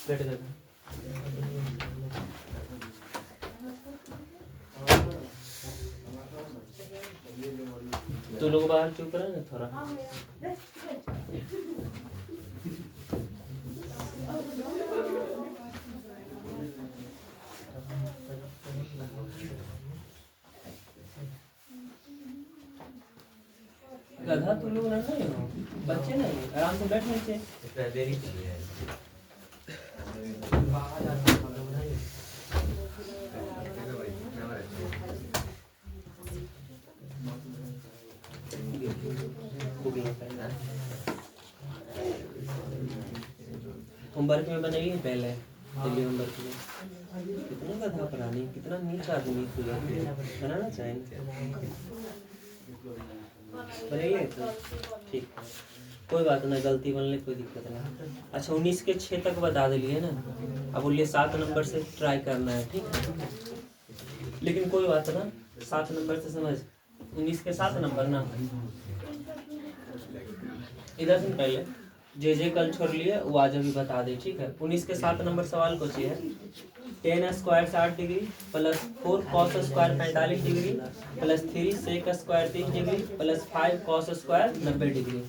बैठ गए। तो लोग बाहर चुप रहे ना थोड़ा। गधा तो लोग नहीं हो, बच्चे नहीं, आराम से बैठ नीचे। होमवर्क में बनाइए पहले दिल्ली होमवर्क में। कितना गधा प्राणी, कितना नीच आदमी बनाना चाहिए। बनाइए तो ठीक, कोई बात नहीं, गलती बनने कोई दिक्कत नहीं। अच्छा 19 के 6 तक बता दिलिए ना, अब बोलिए 7 नंबर से ट्राई करना है, ठीक है। लेकिन कोई बात ना, 7 नंबर से समझ, 19 के 7 नंबर ना, इधर से पहले जे कल छोड़ लिए वो आज अभी बता दे, ठीक है। 19 के 7 नंबर सवाल को चाहिए 10 square 60 degree plus 4 cos square 45 degree plus 3 sec square 30 degree plus 5 cos square 90 degree.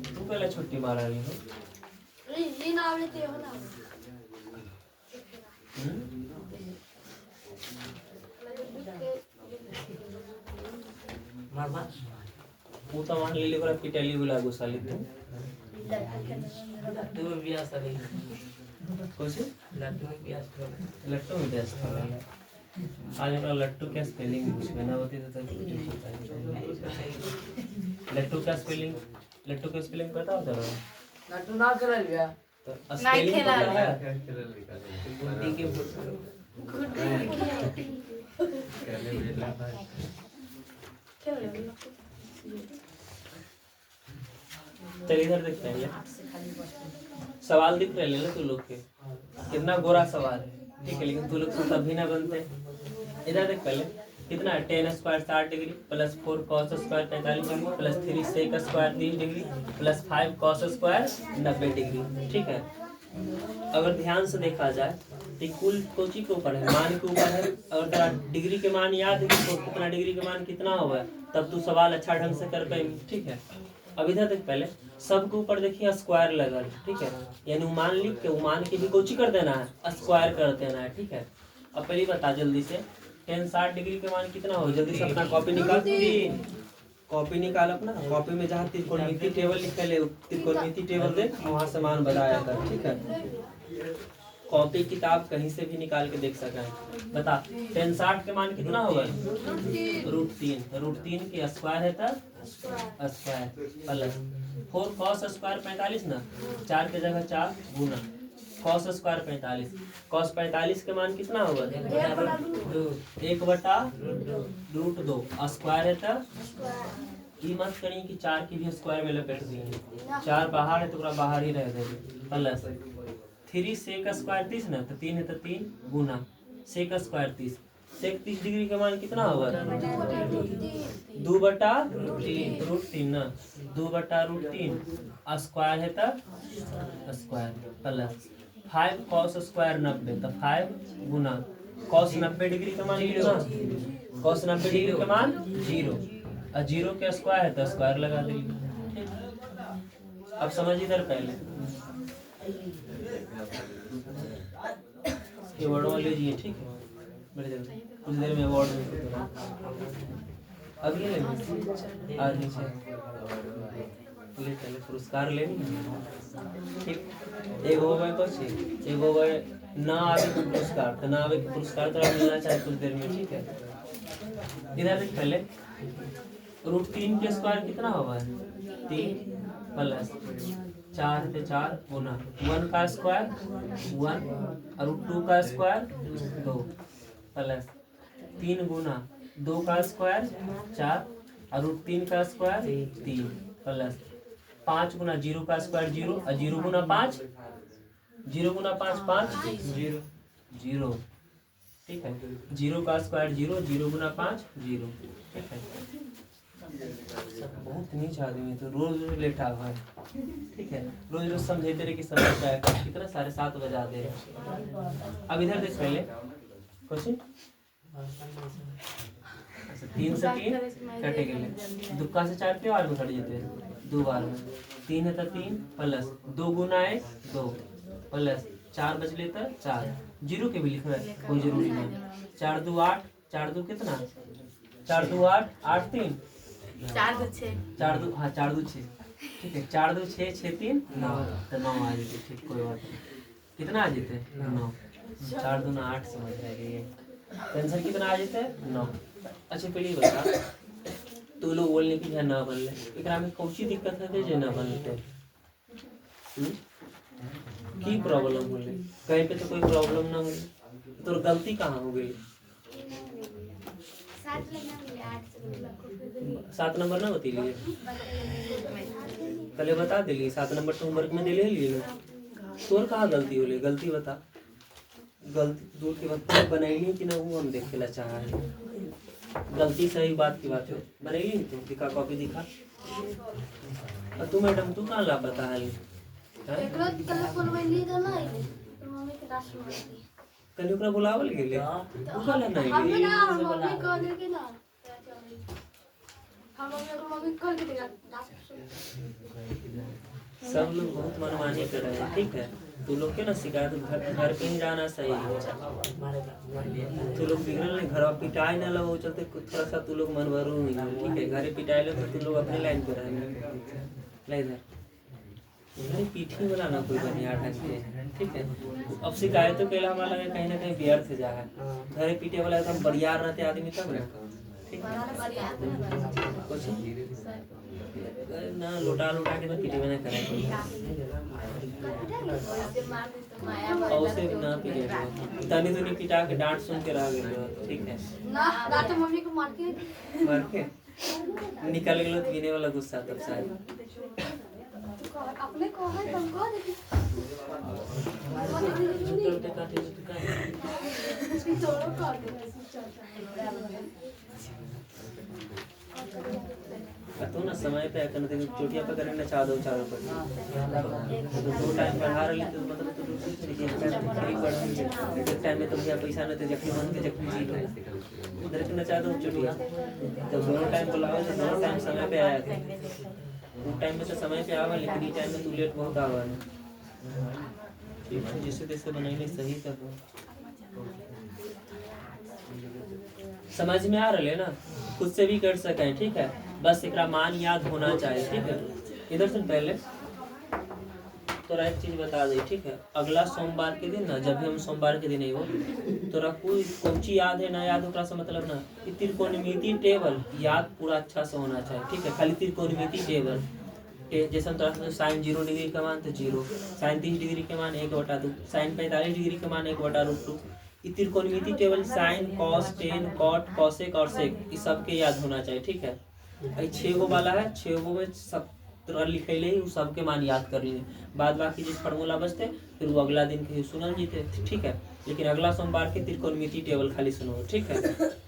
तू पहले छुट्टी मारा रही हो। वो तो मान ले लेकर पिटाली बुला गुस्सा ले तू लट्टू में ब्यास आ गई। कुछ लट्टू में ब्यास आ गई। आज अपना लट्टू क्या स्पेलिंग पूछना ना होती तो लट्टू क्या स्पेलिंग, लट्टू का स्पेलिंग पता होता है? लट्टू ना खेल लिया तो स्पेलिंग पता है? गुड्डी के चल इधर देख पहले सवाल दिख रहे हैं ना तू लोग के, कितना गोरा सवाल है, ठीक है। लेकिन तू लोग से तभी ना बनते। इधर देख पहले कितना है 10 square 60 degree plus 4 cos square 45 degree plus 3 sec square 30 degree plus 5 cos square 90 degree, ठीक है। अगर ध्यान से देखा जाए तो कुल कोची के ऊपर है, मान के ऊपर है। अगर तेरा डिग्री के मान याद है तो कितना डिग्री के मान कितना होगा, तब तू सवाल अच्छा ढंग से कर पाएंगे, ठीक है। अब इधर देख पहले सबके ऊपर देखिए स्क्वायर लगा, ठीक है। यानी मान लिख के मान के भी कोची कर देना है, स्क्वायर कर देना है, ठीक है। अब पहले बता जल्दी से 10 60 डिग्री के मान कितना हो, जल्दी से अपना कॉपी निकाल, कॉपी निकाल अपना। कॉपी में जहाँ त्रिकोणमिति टेबल लिखल है त्रिकोणमिति टेबल देख, वहाँ से मान बताया था, ठीक है। कॉपी किताब कहीं से भी निकाल के देख सका है। बता 10 60 के मान कितना होगा, √3 के स्क्वायर है तब स्क्वायर प्लस 4 कॉस स्क्वायर 45 ना, 4 के जगह 4 गुना कॉस स्क्वायर 45, कॉस 45 के मान कितना होगा 1/√2 स्क्वायर है तब। ये मत करिए कि 4 की भी स्क्वायर में लपेट दिए, 4 बाहर है तो पूरा बाहर ही रह देंगे प्लस 3 सेक स्क्वायर 30 ना, तो 3 है तो 3 गुना सेक स्क्वायर 30, सेक 30 डिग्री का मान कितना होगा 2/√3 ना, 2/√3 स्क्वायर है तब स्क्वायर प्लस 5 कॉस स्क्वायर 90, तो 5 गुना कॉस 90 डिग्री का मान कितना, कॉस 90 डिग्री का मान 0 और 0 के स्क्वायर है तो स्क्वायर लगा देंगे। अब समझ इधर पहले ये वर्ड लीजिए, ठीक है। बड़े जल्दी कुछ देर में अवार्ड में अब ये लेंगे आज नीचे ले पहले पुरस्कार लेंगे, ठीक। एक हो गए कुछ, एक हो गए ना आवे के पुरस्कार, तो ना आवे के पुरस्कार तो मिलना चाहिए कुछ देर में, ठीक है। इधर देख पहले √3 के स्क्वायर कितना होगा 3 प्लस 4 है 4 गुना 1 का स्क्वायर 1 और √2 का स्क्वायर 2 प्लस 3 गुना 2 का स्क्वायर 4 और √3 का स्क्वायर 3 प्लस 5 गुना 0 का स्क्वायर 0 और 0 गुना 5 0 गुना 5 5 0, ठीक है। 0 का स्क्वायर 0, 0 गुना 5 0, ठीक है। बहुत नीच आदमी तो रोज रोज लेटा हुआ है। ठीक है, रोज रोज समझाते रहे कि समय क्या है, कितना 7:30 बजा दे रहे। अब इधर देख पहले क्वेश्चन। अच्छा 3 से 3 कटे गए, दुक्का से 4 के बार में कट जाते हैं, 2 बार में। 3 है तो 3 प्लस 2 गुना 1 2 प्लस 4 बच लेता 4, जीरो के भी लिखना है कोई जरूरी नहीं। 4 2 8, 4 2 कितना, 4 2 8 8 3 4 2 6 4 2 हाँ 4 2 6। ठीक है, 4 2 6 6 3 9 तो 9 आ जाते। ठीक, कोई बात नहीं। कितना आ जाते 9, 4 2 8 समझ रहे ये आंसर कितना आ जाते 9। अच्छा पहले ये बता, तू लोग बोलने की है ना बनले, एकरा में कौची दिक्कत है जे ना बनते की प्रॉब्लम होले, कहीं पे तो कोई प्रॉब्लम ना होले, तो गलती कहाँ हो गई? 7 नंबर ना होती लिए पहले बता दिली, 7 नंबर तो होमवर्क में दिले लिए तोर कहाँ गलती होले, गलती बता। गलती दूर की बात बनाई कि ना, वो हम देखेला चाह रहे हैं। गलती सही बात की बात है, बनाई नहीं तू, दिखा कॉपी दिखा। और तू मैडम तू कहाँ लापता है? कल ओकरा बुलावल गेले, तू कल नहीं गेली। सब लोग बहुत मनमानी कर रहे हैं। ठीक है, तू लोग के ना शिकायत घर पे ही जाना सही है। तू लोग बिगड़ल नहीं, घर पिटाई ना लगो चलते थोड़ा सा तू लोग मन भरू नहीं। ठीक है, घरे पिटाई लो तो तू लोग अपने लाइन पे रहेंगे। इधर पीठी वाला ना कोई बढ़िया ढंग के। ठीक है, अब शिकायतों के हमारा लगे कहीं ना कहीं व्यर्थ जा है। घरे पीटे वाला एकदम बरियार रहते आदमी तब ना। ठीक है, कुछ ना लोटा लोटा के तो पीटे में ना करें और उसे ना पीटे तनी तो नहीं पिटा के डांट सुन के रह गए। ठीक है ना तो मम्मी को मार के निकल गए पीने वाला गुस्सा तब शायद अपने को है तुमको तो ना समय पे चोटिया पे करें ना चादो चारों पर तो 2 टाइम पढ़ा रही तो मतलब तो दूसरी टाइम में तो भैया पैसा न थे जखनी मन के जखनी जी उधर के नचा दो चोटिया तो दोनों टाइम बुलाओ तो दोनों टाइम समय पे आया था। वो टाइम में तो समय पे आवा, लेकिन ये टाइम में तू लेट बहुत आवा है। ठीक है, जिससे तैसे बनाइए सही कर समझ में आ रहा है ना, खुद से भी कर सके। ठीक है, बस एक मान याद होना चाहिए। ठीक है, इधर से पहले तोरा एक चीज बता दे। ठीक है, अगला सोमवार के दिन ना, जब भी हम सोमवार के दिन हो तोरा कोई कौची याद है ना याद ओकरा से मतलब ना, त्रिकोणमिति टेबल याद पूरा अच्छा से होना चाहिए। ठीक है, खाली त्रिकोणमिति टेबल जैसे तोरा साइन 0 डिग्री का मान तो 0, साइन 30 डिग्री के मान 1/2, साइन 45 डिग्री के मान 1/√2। त्रिकोणमिति table sine cos tan cot cosec और सेक इस सब के याद होना चाहिए। ठीक है, 6 गो वाला है, 6 गो में सब तरह लिखे ले उस सब के मान याद कर लिए, बाद बाकी जिस फार्मूला बचते फिर वो अगला दिन के सुनल जीते। ठीक है, लेकिन अगला सोमवार के त्रिकोणमिति टेबल खाली सुनो। ठीक है,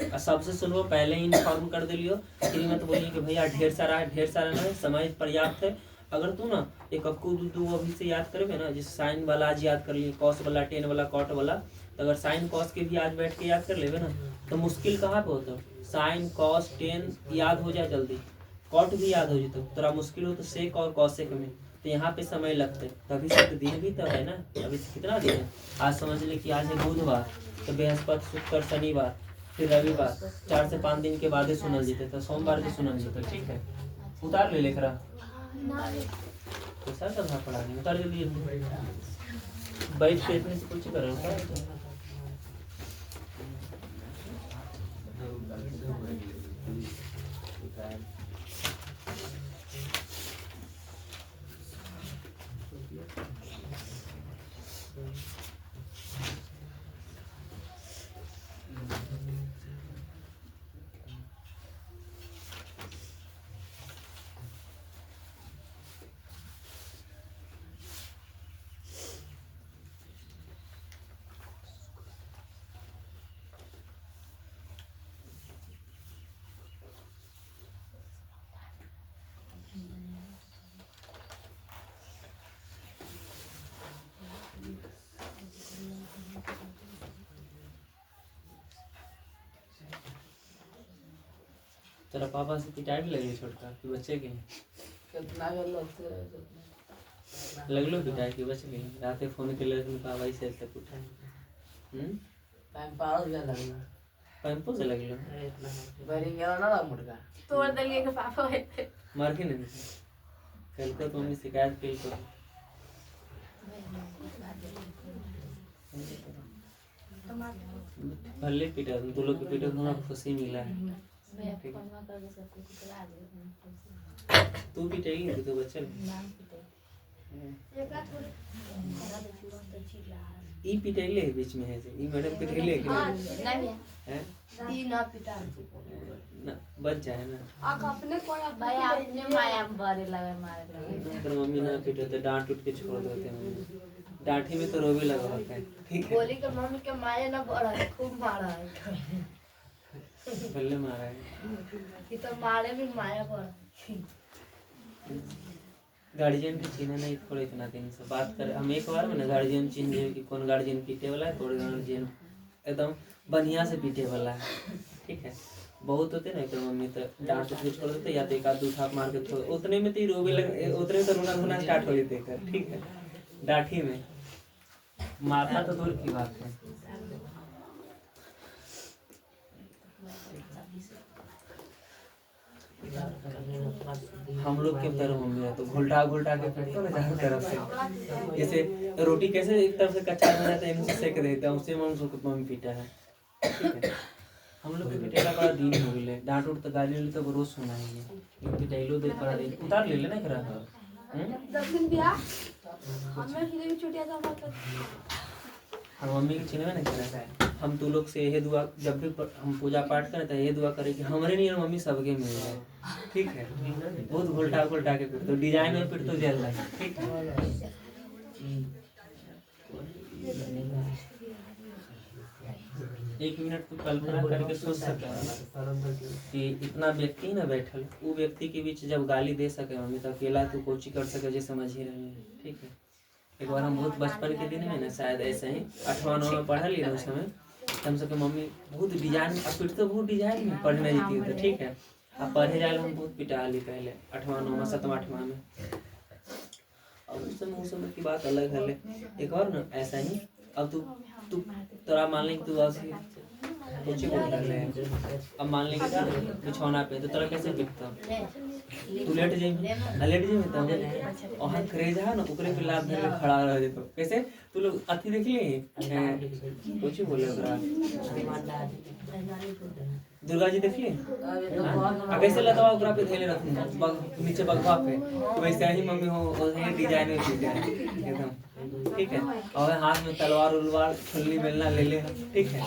और सबसे सुनो पहले ही इन्फॉर्म कर दिलियो, फिर मत बोलिए कि भैया ढेर सारा नहीं, समय पर्याप्त है। अगर तू ना एक अक्कू दू अभी से याद करोगे ना, जिस साइन वाला आज याद कर लिए, कॉस वाला, टेन वाला, कॉट वाला, तो अगर साइन कॉस के भी आज बैठ के याद कर लेवे ना तो मुश्किल कहाँ पे होता। साइन कॉस टेन याद हो जाए जल्दी, कॉट भी याद हो जाता, थोड़ा मुश्किल हो तो सेक और कॉसेक में तो यहाँ पे समय लगते। तभी से तो दिन भी तो है ना, अभी कितना दिन है, आज समझ ले कि आज है बुधवार, तो बृहस्पति शुक्र शनिवार फिर रविवार, 4 से 5 दिन के बाद ही सुनल जीते, तो सोमवार के सुनल जीते। ठीक है, उतार ले लेकर तो सर सब पढ़ा नहीं उतार जल्दी बैठ के इतने से कुछ करो। तेरा पापा से पिटाई लगी छोटका कि बच्चे के कितना कर लगते रहे लगलो पिटाई कि बच गई रात फोन के लिए पापा से तक उठा टाइम पास गया लगना पैंपो से लगलो बरी गया ना मुर्गा तोड़ देंगे कि पापा होते मार के नहीं कल को तो मम्मी शिकायत की तो भले पिटा तुम लोग के पिटा तुम्हारा खुशी मिला है तू पिटेगी तो बच्चे ई पिटेले बीच में है से ई मैडम पिटेले कि नहीं हैं दी ना पिटा ना बच जाए ना आँख अपने कोई भाई आपने माया में बारे लगे मारे लगे अगर मम्मी ना पिटे तो डांट उठ के छोड़ देते हैं मम्मी डांटी में तो रोबे लगा होता है ठीक है बोली कि मम्मी के माया ना बड़ा है खूब मारा है पहले मारा है कि तो मारे भी माया बड़ा गार्जियन के चिन्ह नहीं थोड़े इतना दिन से बात कर हम एक बार में ना गार्जियन चिन्ह कि कौन गार्जियन पीटे वाला है कौन गार्जियन एकदम बढ़िया से पीटे वाला है ठीक है बहुत होते ना कि मम्मी तो डांट के छोड़ देते या तो एक आध दो थाप मार के छोड़ उतने में तो ही रोवे लगे उतने में तो रोना धोना स्टार्ट हो जाते कर ठीक है डांठी में मारना तो दूर की बात है हम लोग के तरफ मम्मी है तो घुलटा घुलटा के पीटते ना चारों तरफ से जैसे रोटी कैसे एक तरफ से कच्चा बना जाता है इनसे सेक देते हैं उससे मम्मी पीटा है ठीक है हम लोग के पिटेला बड़ा दिन हो गए डांट उठ तो गाली ले तो रोज सुना ही है पिटाइलो दे पड़ा दे उतार ले लेना करा 10 दिन ब्याह हमें फिर भी छुट्टियां था मतलब हम मम्मी के चिन्ह में नहीं करना है हम तो लोग से यही दुआ जब भी हम पूजा पाठ करें तो यही दुआ करें कि हमारे नहीं मम्मी सबके मिल जाए ठीक है बहुत घुलटा घुलटा के पीट तो डिजाइन में पीट तो जेल लगे ठीक है एक मिनट तो कल्पना करके सोच सकता कि इतना व्यक्ति ना बैठल वो व्यक्ति के बीच जब गाली दे सके मम्मी तो अकेला तो कोची कर सके जो समझ ही रहे हैं ठीक है एक बार हम बहुत बचपन के दिन में ना शायद ऐसे ही 8वां 9वां में पढ़ा लिया उस समय हम सबके मम्मी बहुत डिजाइन अब पीट तो बहुत डिजाइन में पढ़ने जीती तो ठीक है अब पढ़े जाए हम बहुत पिटा ली पहले 8वां 9वां 7वां 8वां में और उस समय की बात अलग है एक बार ना ऐसा ही अब तू तोरा मान ले कि तू ऐसे कुछ बोल रहे हैं अब मान ले कि बिछौना पे तो तोरा कैसे पिटता तू लेट जाई तो वहाँ क्रेज है ना ओकरे पे लात धर के खड़ा रह जेतो कैसे तू लोग अथी देख लिए कुछ बोले ओकरा दुर्गा जी देख लिए कैसे लतवा ओकरा पे धैले रहथुन नीचे बगवा पे वैसे ही मम्मी हो वही डिजाइन में पीटे एकदम ठीक है और हाथ में तलवार उलवार छुल्ली बेलना ले ले ठीक है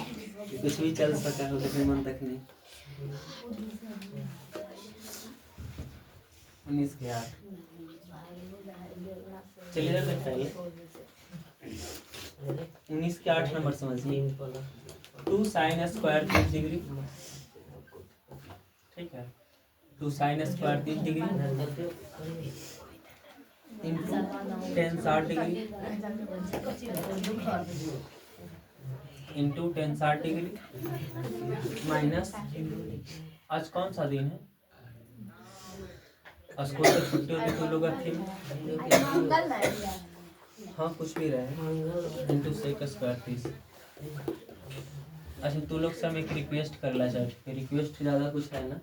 कुछ भी चल सकता है देखने मन तक नहीं 19 के 8 चलिए इधर देखते हैं 19 के 8 नंबर समझिए 2 sin स्क्वायर 30 डिग्री ठीक है 2 sin square 30 degree into 10 60 degree into 10 60 degree minus आज कौन सा दिन है स्कूल से छुट्टी होती तो लोग हाँ कुछ भी रहे इंटू सेक स्क्वायर 30 अच्छा तू लोग से हम एक रिक्वेस्ट करना चाहते रिक्वेस्ट ज़्यादा कुछ है ना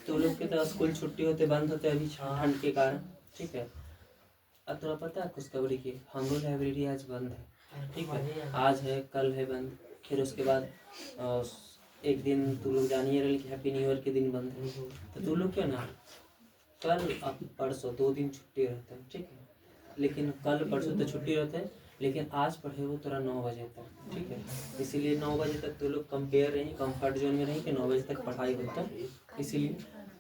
तू लोग के तो स्कूल छुट्टी होते बंद होते अभी ठंड के कारण ठीक है अब तुम्हें पता है खुशखबरी की हमरो लाइब्रेरी आज बंद है ठीक है आज है कल है बंद फिर उसके बाद एक दिन तू लोग जानिए रहे कि हैप्पी न्यू ईयर के दिन बंद है तो तू लोग क्यों ना कल अब परसों 2 दिन छुट्टी रहता है ठीक है लेकिन कल परसों तो छुट्टी रहता है लेकिन आज पढ़े वो थोड़ा 9 बजे तक ठीक है इसीलिए 9 बजे तक तो लोग कंपेयर रही कंफर्ट जोन में रही कि 9 बजे तक पढ़ाई होता है इसीलिए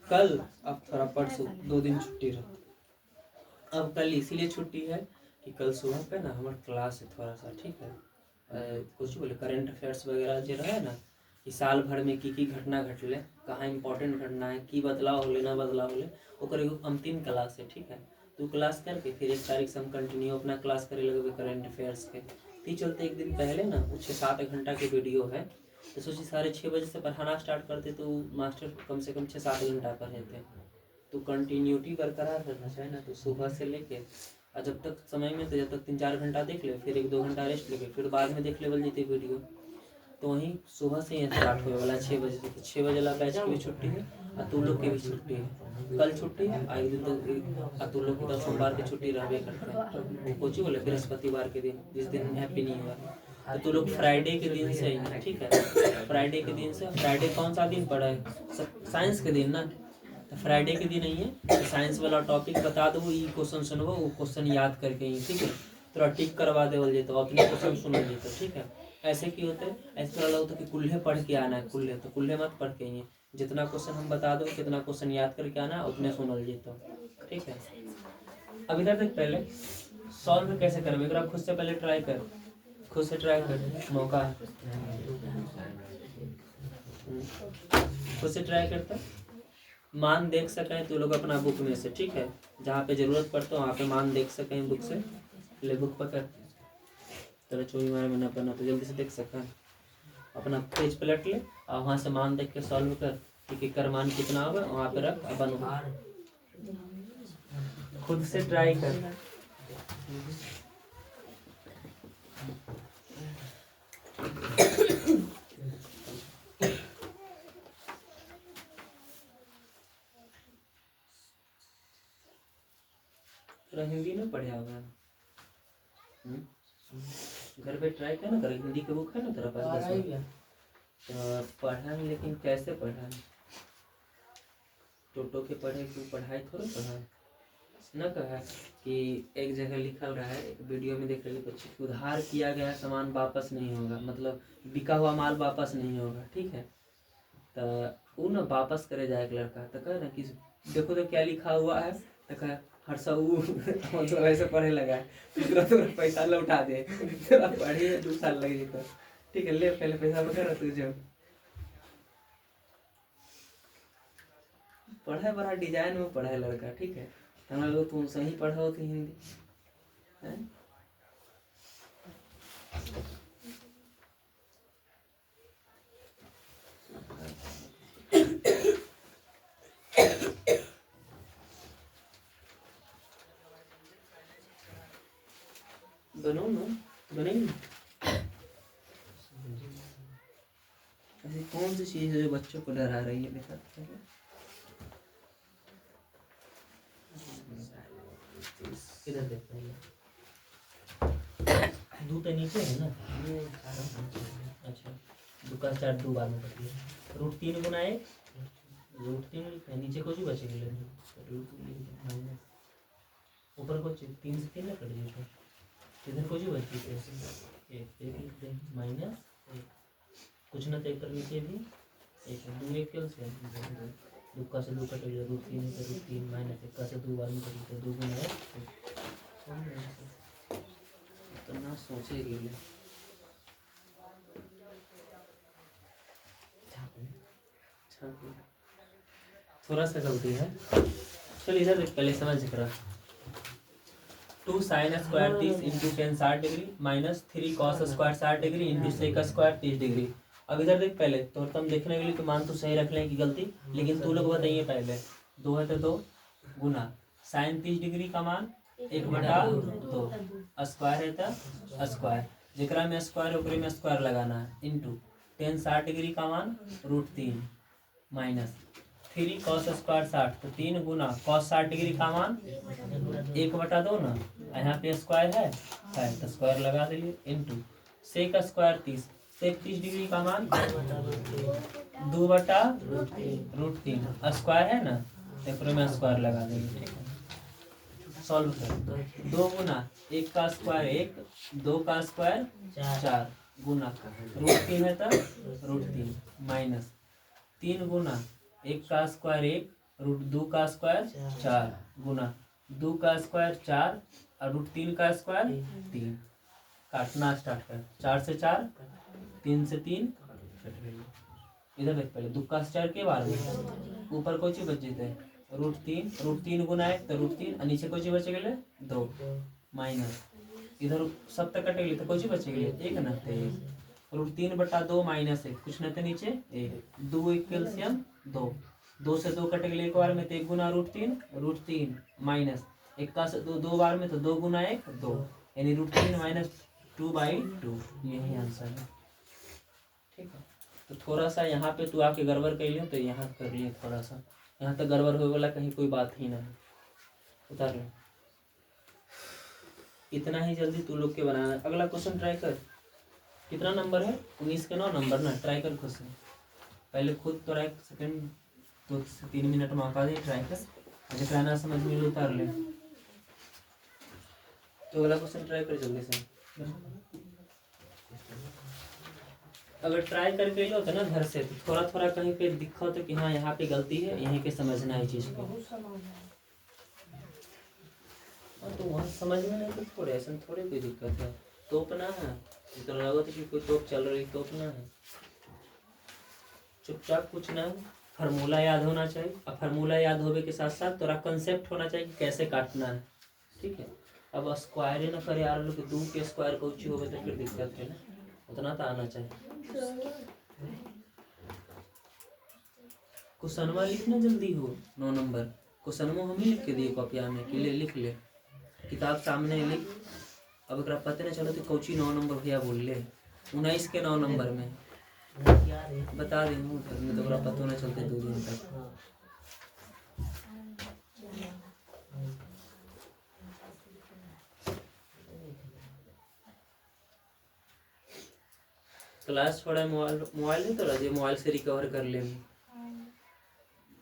कल अब थोड़ा परसों 2 दिन छुट्टी रहता अब कल इसीलिए छुट्टी है कि कल सुबह पे ना हमारा क्लास है थोड़ा सा ठीक है कुछ बोले करेंट अफेयर्स वगैरह जो रहे ना कि साल भर में की घटना घटले कहाँ इंपॉर्टेंट घटना है की बदलाव होले ना बदलाव होले ओकर एगो अंतिम क्लास है ठीक है तो क्लास करके फिर 1 तारीख से हम कंटिन्यू अपना क्लास करे लगे करेंट अफेयर्स के ती चलते एक दिन पहले ना 6-7 घंटा के वीडियो है तो सोची 6:30 से पढ़ाना स्टार्ट करते तो मास्टर कम से कम 6-7 घंटा पढ़ाते। तो कंटिन्यूटी बरकरार रखना चाहिए ना। तो सुबह से लेके और जब तक समय में तो जब तक 3-4 घंटा देख ले, फिर 1-2 घंटा रेस्ट लेके फिर बाद में देख लेवल जीते वीडियो। तो वहीं सुबह से ही स्टार्ट होने वाला 6 बजे से। 6 बजे वाला बैच की भी छुट्टी है और तू लोग की भी छुट्टी है। कल छुट्टी है और एक दिन तो तू लोग की तो सोमवार की छुट्टी रहबे करते हैं। कोची बोले बृहस्पतिवार के दिन, जिस दिन हैप्पी नहीं हुआ तो तू लोग फ्राइडे के दिन से ही, ठीक है। फ्राइडे के दिन से, फ्राइडे कौन सा दिन पड़ा है? साइंस के दिन ना। तो फ्राइडे के दिन नहीं है तो साइंस वाला टॉपिक बता दो, ये क्वेश्चन सुनबो, वो क्वेश्चन याद करके ही, ठीक है। थोड़ा टिक करवा देवल जेतो, अपने क्वेश्चन सुन जेतो, ठीक है। ऐसे की होते हैं, ऐसे थोड़ा होता है कि कुल्हे पढ़ के आना है। कुल्हे तो कुल्हे मत पढ़ के ही, जितना क्वेश्चन हम बता दो, कितना क्वेश्चन याद करके आना उतने सुनल जेतो, ठीक है। अब इधर देख, पहले सॉल्व कैसे करबे एकरा खुद से पहले ट्राई कर, खुद से ट्राई कर, मौका खुद से ट्राई करता। मान देख सकें तो लोग अपना बुक में से, ठीक है। जहाँ पे जरूरत पड़ता है वहाँ पे मान देख सकें बुक से। ले बुक पकड़, तेरा चोरी मारे में न पढ़ना तो जल्दी से देख सकें। अपना पेज पलट ले और वहाँ से मान देख के सॉल्व कर, कि कर मान कितना होगा वहाँ पे रख और बनो। खुद से ट्राई कर। तेरा हिंदी ना पढ़ा होगा, घर पे ट्राई कर ना कर। हिंदी के बुक है ना तेरा पास? 10 में तो पढ़ा है, लेकिन कैसे पढ़ा है? टोटो के पढ़े कि पढ़ाई थोड़ी पढ़ा न कहा कि एक जगह लिखल रहा है, एक वीडियो में देख रही बच्ची, उधार किया गया सामान वापस नहीं होगा, मतलब बिका हुआ माल वापस नहीं होगा, ठीक है। तो वो ना वापस करे जाए एक लड़का, तो कह ना कि देखो तो क्या लिखा हुआ है, तो कह हर्षा मतलब ऐसे पढ़े लगा है, तो पैसा लौटा दे, तेरा पढ़े 2 साल लग जाता, ठीक है। ले पहले पैसा बता तुझे। पढ़ाई बड़ा डिजाइन में पढ़ा है लड़का, ठीक है। हमारा लोग तुम सही पढ़ा हो कि हिंदी है? बनो ना, बनेगी। ऐसी कौन सी चीज है जो बच्चों को डरा रही है? बेटा इधर देखते हैं, दो तो नीचे है ना। अच्छा, 2 का 4 2 बार में बची है। रूट 3 गुना 1, रूट 3 लिखना, नीचे कुछ भी बचेगा माइनस, ऊपर कुछ 3 से 3 ना कट जाए, इधर कुछ भी बची है 1 लिख दे माइनस 1, कुछ ना तो नीचे भी 1 2 1 क्यों से 2 का से 2 कट गया, रूट 3 है तो रूट 3 माइनस 1 का से 2 बार में कट गया, 2 गुना 1। तो ना सोचेगी थोड़ा सा गलती है। चल इधर देख, पहले समझ कर। 2 sin square 30 into 10 60 degree minus 3 cos square 60 degree into sec square 30 degree. अब इधर देख, पहले तो तुम देखने के लिए तो मान तो सही रख लें कि गलती, लेकिन तू लोग बताइए पहले 2 है तो 2 गुना साइन 30 डिग्री का मान 1/2, स्क्वायर है तो स्क्वायर, जिकरा में स्क्वायर है ओकरे में स्क्वायर लगाना है, इंटू 10 60 डिग्री का मान रूट 3 माइनस 3 cos स्क्वायर 60, तो 3 गुना cos 60 डिग्री का मान 1/2 ना, यहाँ पे स्क्वायर है तो स्क्वायर लगा दिए, इंटू सेक स्क्वायर 30, सेक 30 डिग्री का मान 2/√3, स्क्वायर है ना तो में स्क्वायर लगा देंगे, ठीक है। सॉल्व कर, 2 गुना 1 का स्क्वायर 1, 2 का स्क्वायर 4 गुना रूट 3 है तो रूट 3 माइनस 3 गुना 1 का स्क्वायर 1, रूट 2 का स्क्वायर 4 गुना 2 का स्क्वायर 4 और रूट 3 का स्क्वायर 3। काटना स्टार्ट कर, 4 से 4, 3 से 3, इधर देख पहले 2 का 4 के बार में ऊपर कोई चीज बच जाते रूट 3 गुना 1 तो रूट 3 और नीचे कोई चीज बचे गए 2 माइनस इधर सब तक कटे गए तो कोई चीज बचे गए 1 ना 1 √3/2 -1 कुछ नहीं थे नीचे 1 2 1 कैल्शियम 2 2 से 2 कटेगा एक बार में तो 1 गुना √3 माइनस 1 का से 2 बार में तो 2 गुना 1 2 यानी √3 - 2/2 यही आंसर है। ठीक है तो थोड़ा सा यहाँ पे तू आके गड़बड़ कर लियो तो यहाँ कर लिए थोड़ा सा यहाँ तक गड़बड़ हो वाला कहीं कोई बात ही ना है उतार लो। इतना ही जल्दी तू लोग के बनाना है। अगला क्वेश्चन ट्राई कर। कितना नंबर है 19 के 9 नंबर ना ट्राई कर क्वेश्चन पहले खुद तो एक सेकंड 2 से 3 मिनट मौका दे ट्राई कर अगर कहना समझ में लो उतार ले। तो अगला क्वेश्चन ट्राई कर जल्दी से। अगर ट्राई करके लो तो ना घर से तो थोड़ा थोड़ा कहीं पे दिखा तो कि हाँ यहाँ पे गलती है यहीं पे समझना है चीज को। तो वहाँ समझ में नहीं तो थोड़े ऐसा थोड़े कोई दिक्कत है तोपना है तो लगा तो कि कोई तोप चल रही तोपना है चुपचाप कुछ ना फार्मूला याद होना चाहिए और फार्मूला याद होने के साथ साथ थोड़ा कंसेप्ट होना चाहिए कि कैसे काटना है। ठीक है अब स्क्वायर ही ना करे यार लोग 2 के स्क्वायर को ऊंची होवे तो फिर दिक्कत है ना उतना तो आना चाहिए। क्वेश्चनवा लिखना जल्दी हो 9 नंबर क्वेश्चनवा हम ही लिख के दिए कॉपिया में कि ले लिख ले किताब सामने लिख। अब अगर पता नहीं चलो तो कोची 9 नंबर भैया बोल ले 19 के 9 नंबर में बता दी हूँ घर में तो बड़ा पता नहीं चलते 2 दिन तक। क्लास छोड़ा मोबाइल है तो राजे मोबाइल से रिकवर कर ले।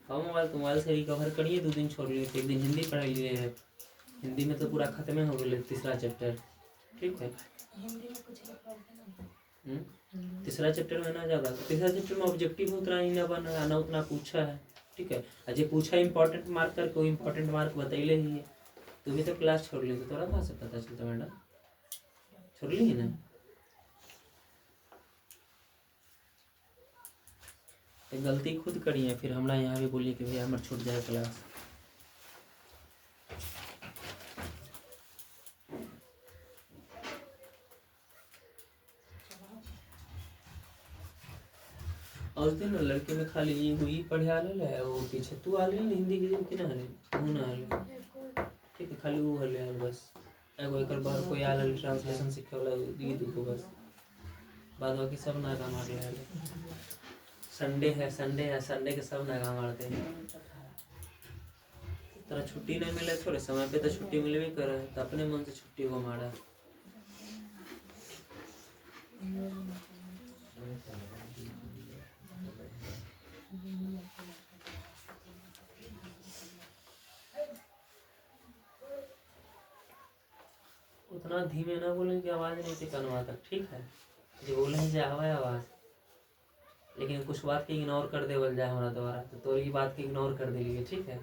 हाँ मोबाइल से रिकवर करिए 2 दिन छोड़ लिए एक दिन हिंदी पढ़ लिए है हिंदी में तो पूरा खत्म हो गया 3रा चैप्टर। ठीक है तीसरा चैप्टर में ना ज़्यादा 3रा चैप्टर में ऑब्जेक्टिव उतना ही ना बना ना उतना पूछा है। ठीक है अजय पूछा इंपॉर्टेंट मार्क करके वो इंपॉर्टेंट मार्क बतैले ही है। तुम भी तो क्लास छोड़ ली तो थोड़ा कहाँ से पता चलता मैडम छोड़ ली ही ना। गलती खुद करी है फिर हमारा यहाँ भी बोलिए कि भैया हमारे छूट जाए क्लास। और उस दिन लड़के में खाली ये हुई पढ़े आले है वो पीछे तू आले हिंदी के दिन किना आले तू ना आले। ठीक है खाली वो हले बस एगो एकर बार कोई आले ट्रांसलेशन सीखे वाला दी दू बस बाद बाकी सब ना काम आ गया है। संडे है संडे के सब ना काम आते हैं। तेरा छुट्टी नहीं मिले थोड़े समय पे तो छुट्टी मिले भी करे तो अपने मन से छुट्टी को मारा। उतना धीमे ना बोलें कि आवाज नहीं थी कनवा तक। ठीक है जो बोले से आवा आवाज लेकिन कुछ बात के इग्नोर कर दे बोल जाए हमारा द्वारा तो तोरी बात के इग्नोर कर देलिए। ठीक है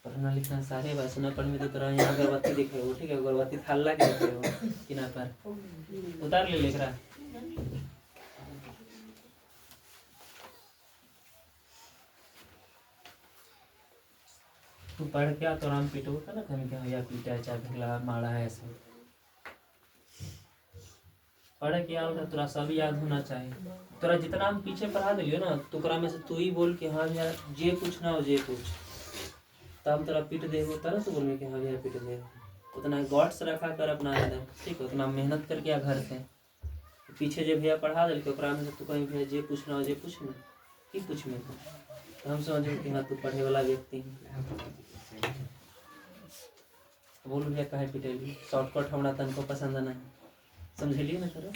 पढ़ना लिखना सारे बस ना पढ़ में तो तरह यहाँ अगरबत्ती दिखे हो। ठीक है अगरबत्ती थाला के दिखे हो किना पर उतार ले लेकरा। तू पढ़ क्या तो राम पीटो का ना कहीं क्या या पीटा है चाहे भिगला मारा है ऐसा पढ़ के आओ तोरा सब याद होना चाहिए। तोरा जितना हम पीछे पढ़ा दिलियो ना तो में से तू ही बोल के हाँ यार जे पूछना हो जे पूछ तब हम तोरा पीट देगा तरह तो बोल के हाँ यार पीट देगा उतना गॉड्स रखा कर अपना एकदम। ठीक है उतना मेहनत करके आ घर से पीछे जो भैया पढ़ा दिल के में से तू कहीं भैया जे पूछना हो जे पूछ ना कि पूछ में तो हम समझे कि हाँ तू पढ़े वाला व्यक्ति है। बोल भैया कहे पिटेली शॉर्टकट हमारा तन को पसंद नहीं समझलिए ना करो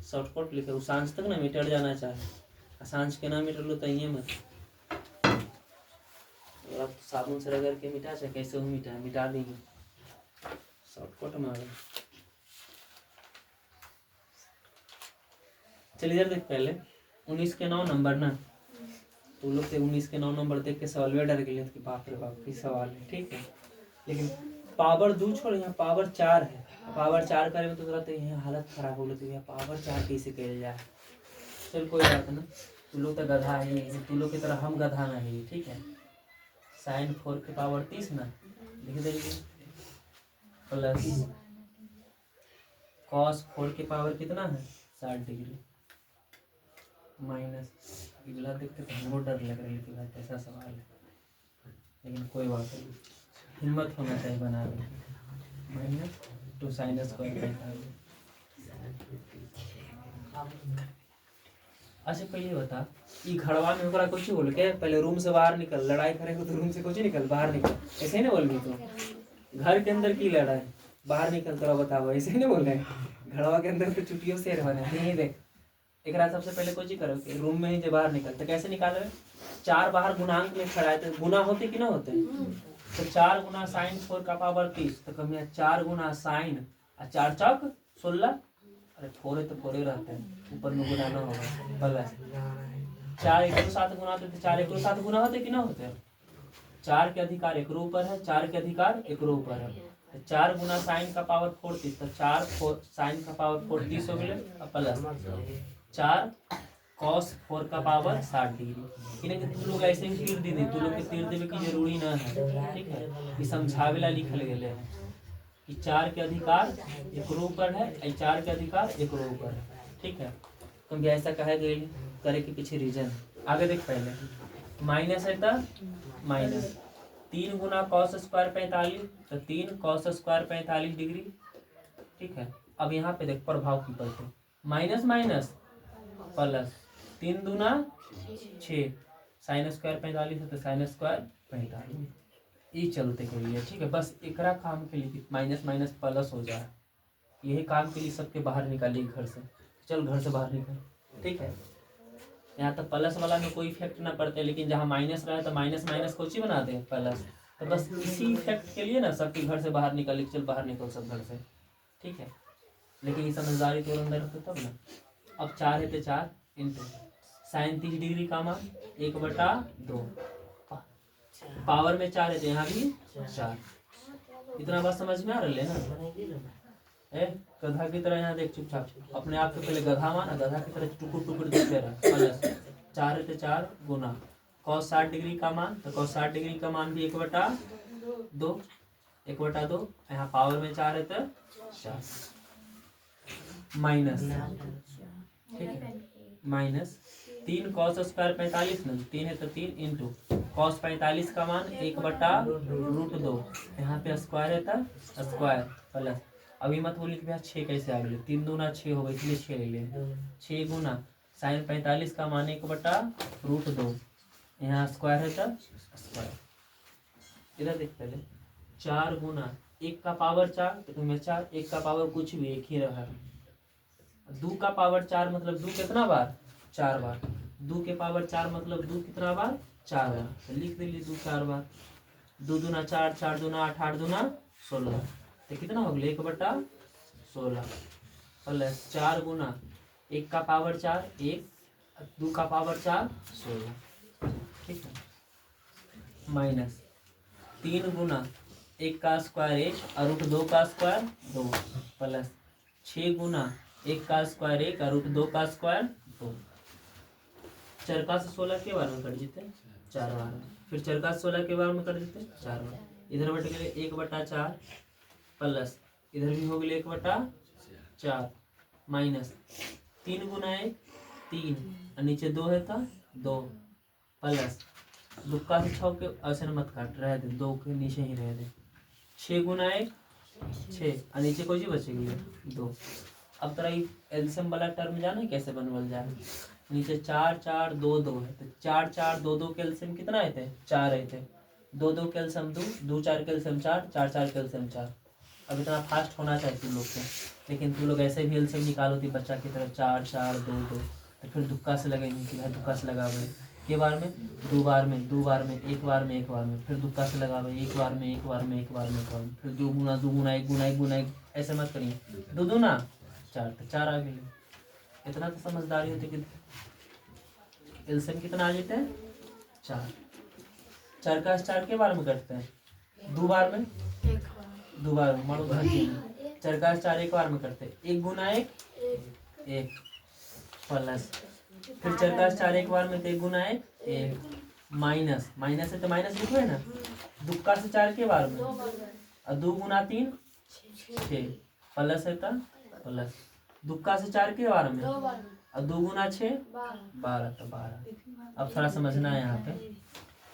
शॉर्टकट लिखे वो सांझ तक ना मिटर जाना चाहे सांझ के ना मिटर लो तो ये मत आप साबुन से रगड़ के मिटा चाहे कैसे हो मिटा देंगे शॉर्टकट मारो। चलिए इधर देख पहले 19 के 9 नंबर ना तो लोग से 19 के 9 नंबर देख के सवाल में डर गए कि बाप रे बाप की सवाल है। ठीक है लेकिन पावर 2 छोड़ यहाँ पावर 4 है पावर 4 करे में तो तुरंत यहाँ हालत खराब हो गई है पावर 4 कैसे किया जाए। चल कोई बात ना तू लोग तो गधा है तू लोग की तरह हम गधा नहीं। ठीक है sin 4 के पावर 30 ना लिख देंगे प्लस कॉस 4 की पावर कितना है 60 डिग्री माइनस अगला देखते तो हमको डर लग रहा है कि भाई कैसा सवाल है, लेकिन कोई बात नहीं, हिम्मत होना चाहिए बनाने माइनस 2 sin स्क्वायर 45। अच्छा पहले बता ई घरवा में ओकरा कुछ बोल के पहले रूम से बाहर निकल, लड़ाई करेंगे तो रूम से कुछ निकल बाहर निकल, ऐसे ही ना बोल भी तो घर के अंदर की लड़ाई बाहर निकल तोरा बताओ, ऐसे ही ना बोल रहे घरवा के अंदर तो चुटियों से बने नहीं देख एकरा सबसे पहले कुछ ही करो कि रूम में ही जो बाहर निकल तो कैसे निकाले 4 बाहर गुणांक में खड़ा है तो गुना होते कि ना होते, तो 4 गुना sin 4 का पावर 30 तो कम 4 गुना साइन 4 चौक 16, अरे 4 तो 4 रहते हैं ऊपर में गुना ना होगा प्लस 4 एक को 7 गुना होते 4 एक को 7 गुना होते कि ना होते, 4 के अधिकार एक रो ऊपर है 4 के अधिकार एक रो ऊपर है तो 4 गुना साइन का पावर 40 तो 4 साइन का पावर 40 हो गए प्लस 4 cos 4 का पावर 60 डिग्री। इन्हें तुम लोग ऐसे ही तीर दे तू लोग के तीर देवे की जरूरी ना है, ठीक है ये समझावेला लिखल गेले है कि 4 के अधिकार एक रो ऊपर है 4 के अधिकार एक रो ऊपर है, ठीक है तो ऐसा कहे गए करे के पीछे रीजन आगे देख पहले माइनस है तो माइनस 3 गुना cos स्क्वायर 45 तो 3 cos स्क्वायर 45 डिग्री, ठीक है अब यहाँ पे देख प्रभाव की पड़ते माइनस माइनस प्लस 3 दूना 6 साइन स्क्वायर 45 है तो साइन स्क्वायर 45 ये चलते के लिए, ठीक है बस एकरा काम के लिए माइनस माइनस प्लस हो जाए, यही काम के लिए सबके बाहर निकालिए घर से, चल घर से बाहर निकल, ठीक है यहाँ तो प्लस वाला में कोई इफेक्ट ना पड़ते, लेकिन जहाँ माइनस रहा है तो माइनस माइनस को ही बना दे प्लस, तो बस इसी इफेक्ट के लिए ना सबके घर से बाहर निकल चल बाहर निकल सब घर से, ठीक है लेकिन ये समझदारी तो अंदर होते तब ना। अब 4 है तो 4 इंटू साइन 30 डिग्री का मान 1/2 पावर में 4 है तो यहाँ भी 4, इतना बात समझ में आ रहा है ना। गधा की तरह यहाँ देख चुपचाप अपने आप को पहले गधा माना, गधा की तरह टुकुर टुकुर दिखते रहा प्लस 4 है तो 4 गुना cos 60 डिग्री का मान तो cos 60 डिग्री का मान भी 1/2 1/2 यहाँ पावर में 4 है तो 4 माइनस, ठीक है माइनस 3 cos स्क्वायर 45 ना 3 है तो 3 इंटू cos 45 का मान 1/√2 यहाँ पे स्क्वायर है तो स्क्वायर प्लस अभी मत बोलिए कि भैया 6 कैसे आ गए 3 दूना 6 हो गए इसलिए 6 ले लिए 6 गुना साइन 45 का मान 1/√2 यहाँ स्क्वायर है तो स्क्वायर, इधर देख पहले 4 गुना 1 का पावर 4 तो तुम्हें 4 1 का पावर कुछ भी एक ही रहा, 2 का पावर 4 मतलब 2 कितना बार 4 बार, 2 के पावर 4 मतलब 2 कितना बार 4 बार, तो लिख दिल्ली 2 4 बार 2 दूना 4 4 दूना 8 8 दूना 16 तो कितना हो गया 1/16 प्लस 4 गुना 1 का पावर 4 1 2 का पावर 4 16, ठीक है माइनस 3 गुना 1 का स्क्वायर 1 और √2 का स्क्वायर 2 प्लस 6 गुना 1 का स्क्वायर 1 और √2 का स्क्वायर 2, चरका से 16 के बार में कट जीते 4 बार में, फिर चरका से 16 के बार में कट जीते 4 बार, इधर बट गए 1/4 प्लस इधर भी हो गए 1/4 माइनस 3 गुना 1 3 और नीचे 2 है था 2 प्लस दुक्का से 6 के ऐसे मत काट रहे दे 2 के नीचे ही रह दे 6 गुना 1 6 और नीचे कोई चीज बचेगी 2। अब तेरा एल्सियम वाला टर्म जाना है कैसे बनवल जाए, नीचे 4 4 2 2 है तो 4 4 2 2 कैल्शियम कितना आए थे 4 आए थे 2 2 कैल्शियम 2 2 4 कैल्शियम 4 4 4 कैल्शियम 4। अब इतना फास्ट होना चाहिए तुम लोग को, लेकिन तुम लोग ऐसे भी एल्शियम निकालो थी बच्चा की तरफ 4 4 2 2 तो फिर दुक्का से लगेंगे कि भाई दुक्का से लगावे के बार में 2 बार में 2 बार में 1 बार में 1 बार में फिर दुक्का से लगावे 1 बार में 1 बार में 1 बार में 1 बार में फिर 2 गुना 2 गुना 1 गुना 1 गुना 1 ऐसे मत करिए 2 दूना 4 तो 4 आ गए, इतना तो समझदारी होती कि एल्सियम कितना आ जाते हैं 4, 4 का 4 के बार में करते हैं 2 बार में 2 बार में मारो घर के 4 का 4 1 बार में करते हैं 1 गुना 1 1 प्लस फिर 4 का 4 1 बार में तो 1 गुना 1 1 माइनस माइनस है तो माइनस लिखो है ना दुक्का से 4 के बार में और 2 गुना 3 6 प्लस है तो प्लस दुक्का से 4 के बार में 2 बार में और 2 गुना 6 12 12 तो 12। अब थोड़ा समझना है यहाँ पे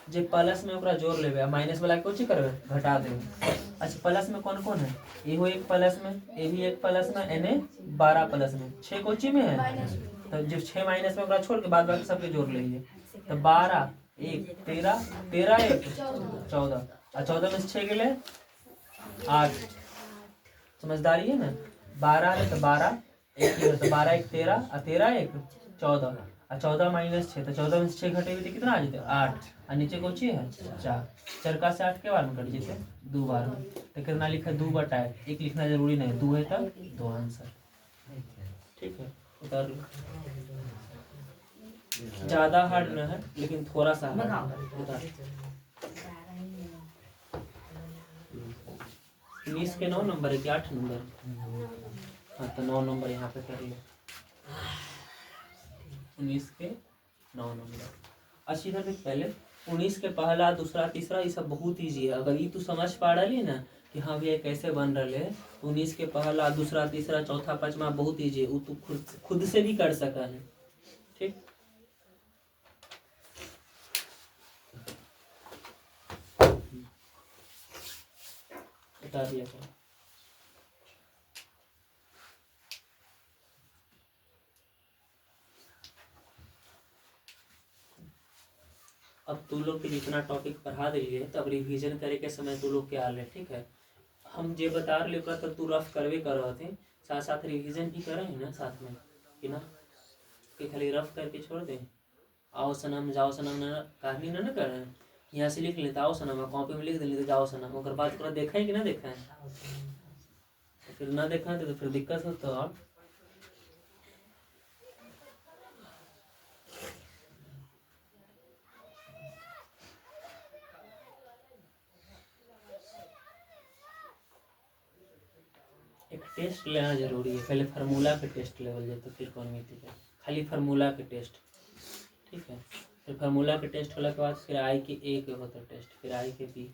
जे प्लस में ओकरा जोड़ लेबे माइनस वाला को ची करबे घटा देबे। अच्छा प्लस में कौन कौन है एहो एक प्लस में ए भी एक प्लस में एने 12 प्लस में 6 कोची में है माइनस में तो जब 6 माइनस में ओकरा छोड़ के बाद बाकी सबके जोड़ लीजिए तो 12 1 13 13 1 14 और 14 में से 6 के लिए 8 समझदारी है ना 12 है तो 12 एक ही है तो 12 1 13 और 13 1 14 और 14 माइनस 6 तो 14 में से 6 घटे हुए तो कितना आ जाते 8 और नीचे कोची है 4 चरका से 8 के बार में कट जाते 2 बार में तो कितना लिखा 2 बटा 1 लिखना जरूरी नहीं 2 है तब 2 आंसर ठीक है उतार लो। ज्यादा हार्ड न है लेकिन थोड़ा सा हार्ड उतार 19 के 9 नंबर है कि 8 नंबर हाँ तो 9 नंबर यहाँ पे कर लो 19 के 9 नंबर। अच्छा इधर देख पहले 19 के पहला दूसरा तीसरा ये सब बहुत ईजी है अगर ये तू समझ पा रही ना कि हाँ भैया कैसे बन रहे है 19 के पहला दूसरा तीसरा चौथा पांचवा बहुत ईजी है वो तू खुद से भी कर सका है ठीक। बता दिया था अब तू लोग के जितना टॉपिक पढ़ा दिए तब रिवीजन करे के समय तू लोग के आल है ठीक है। हम जे बता रहे ओकरा तो तू रफ करवे कर रहे थे साथ साथ रिवीजन भी करे ना साथ में कि ना कि खाली रफ करके छोड़ दे आओ सनम जाओ सनम ना कहानी ना कर रहे हैं यहाँ से लिख लेते आओ सनम कॉपी में लिख देते जाओ सनम ओकर बाद ओकरा देखा है कि ना देखा है फिर ना देखा है तो फिर दिक्कत हो तो और एक टेस्ट लेना जरूरी है पहले फार्मूला के टेस्ट लेवल जाए तो फिर कौन मिलती है खाली फार्मूला के टेस्ट ठीक है। फिर फार्मूला के टेस्ट होला के बाद फिर आई के ए के होता टेस्ट फिर आई के बी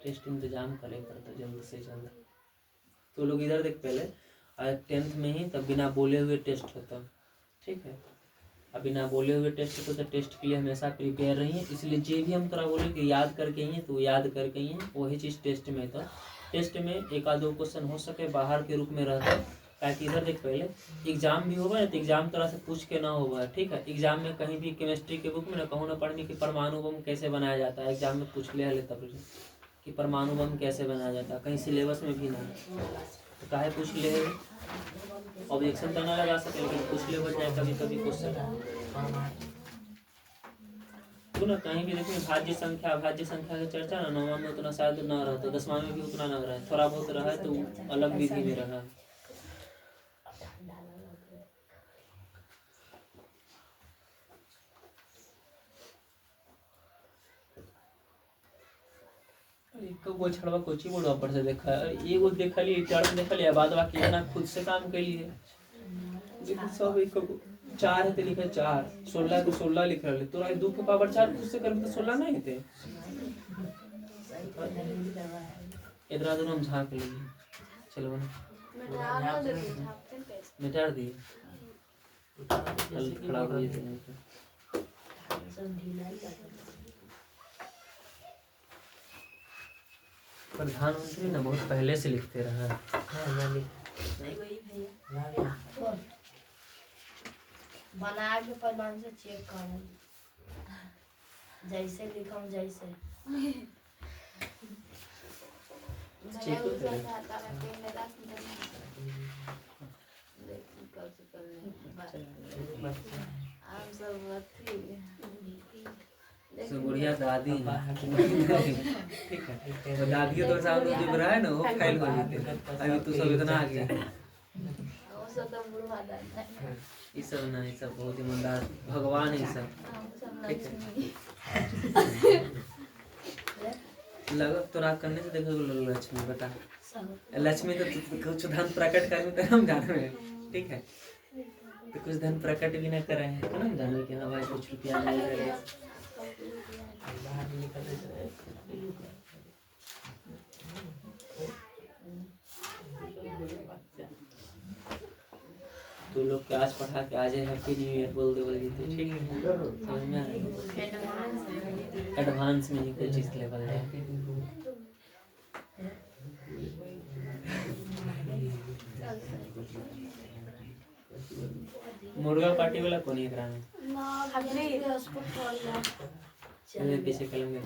टेस्ट इंतजाम करे पड़ता जल्द से जल्द। तो लोग इधर देख पहले 10th में ही तब बिना बोले हुए टेस्ट होता ठीक है। अब बिना बोले हुए टेस्ट होता तो टेस्ट के लिए हमेशा प्रिपेयर रही है इसलिए जे भी हम तोरा बोले कि याद करके ही है तो याद करके ही है वही चीज़ टेस्ट में था। टेस्ट में एक आध दो क्वेश्चन हो सके बाहर के रूप में रहता ताकि इधर देख पहले एग्जाम भी होगा तो एग्जाम तरह से पूछ के ना होगा ठीक है। एग्जाम में कहीं भी केमिस्ट्री के बुक में ना कहूँ ना पढ़ने की परमाणु बम कैसे बनाया जाता है एग्जाम में पूछ लिया ले तब कि परमाणु बम कैसे बनाया जाता है कहीं सिलेबस में भी नहीं तो काहे पूछ ले ऑब्जेक्शन तो ना लगा सके लेकिन पूछ ले हो जाए कभी कभी क्वेश्चन ना कहीं भी देखिए भाज्य संख्या की चर्चा ना 9वां में उतना शायद ना रहा तो 10वां में भी उतना ना रहा है थोड़ा बहुत रहा है तो अलग विधि में रहा है। वो छड़वा कोची बोर्ड ऊपर से देखा एगो देखली टर्म देखली बाद बाकी इतना खुद से काम कैली है लेकिन सब एक 4 है तो लिखा 4 16 को 16 लिख रहे तो 2 के पावर 4 खुद से करबे तो 16 नहीं थे इधर दोनों हम झांक लेंगे चलो मिटा दिए खड़ा हो जाए प्रधानमंत्री ना बहुत पहले से लिखते रहा बना के प्रधान से चेक कर जैसे लिखम जैसे चेक तो करें सब बढ़िया दादी ठीक है तो दादी तो साथ में जो रहा है ना वो फेल हो जाते अभी तो सब इतना आगे वो सब तो बुढ़वा दादा ये सब ना ये सब बहुत ईमानदार भगवान है सब ठीक है लग तो रात करने से देखो लक्ष्मी बता लक्ष्मी तो कुछ धन प्रकट करने तो हम जाने में ठीक है तो कुछ धन प्रकट भी ना करे हैं तो हम जाने कि हाँ भाई कुछ रुपया नहीं करे बाहर निकल लोग के आज पढ़ा के आज हैप्पी न्यू ईयर बोल दे बोले तो ठीक है, समझ में आ रहा है। एडवांस में ही कोई चीज लेवल है। मुर्गा पार्टी वाला कौन है एकरा में? चलिए पीछे कलम में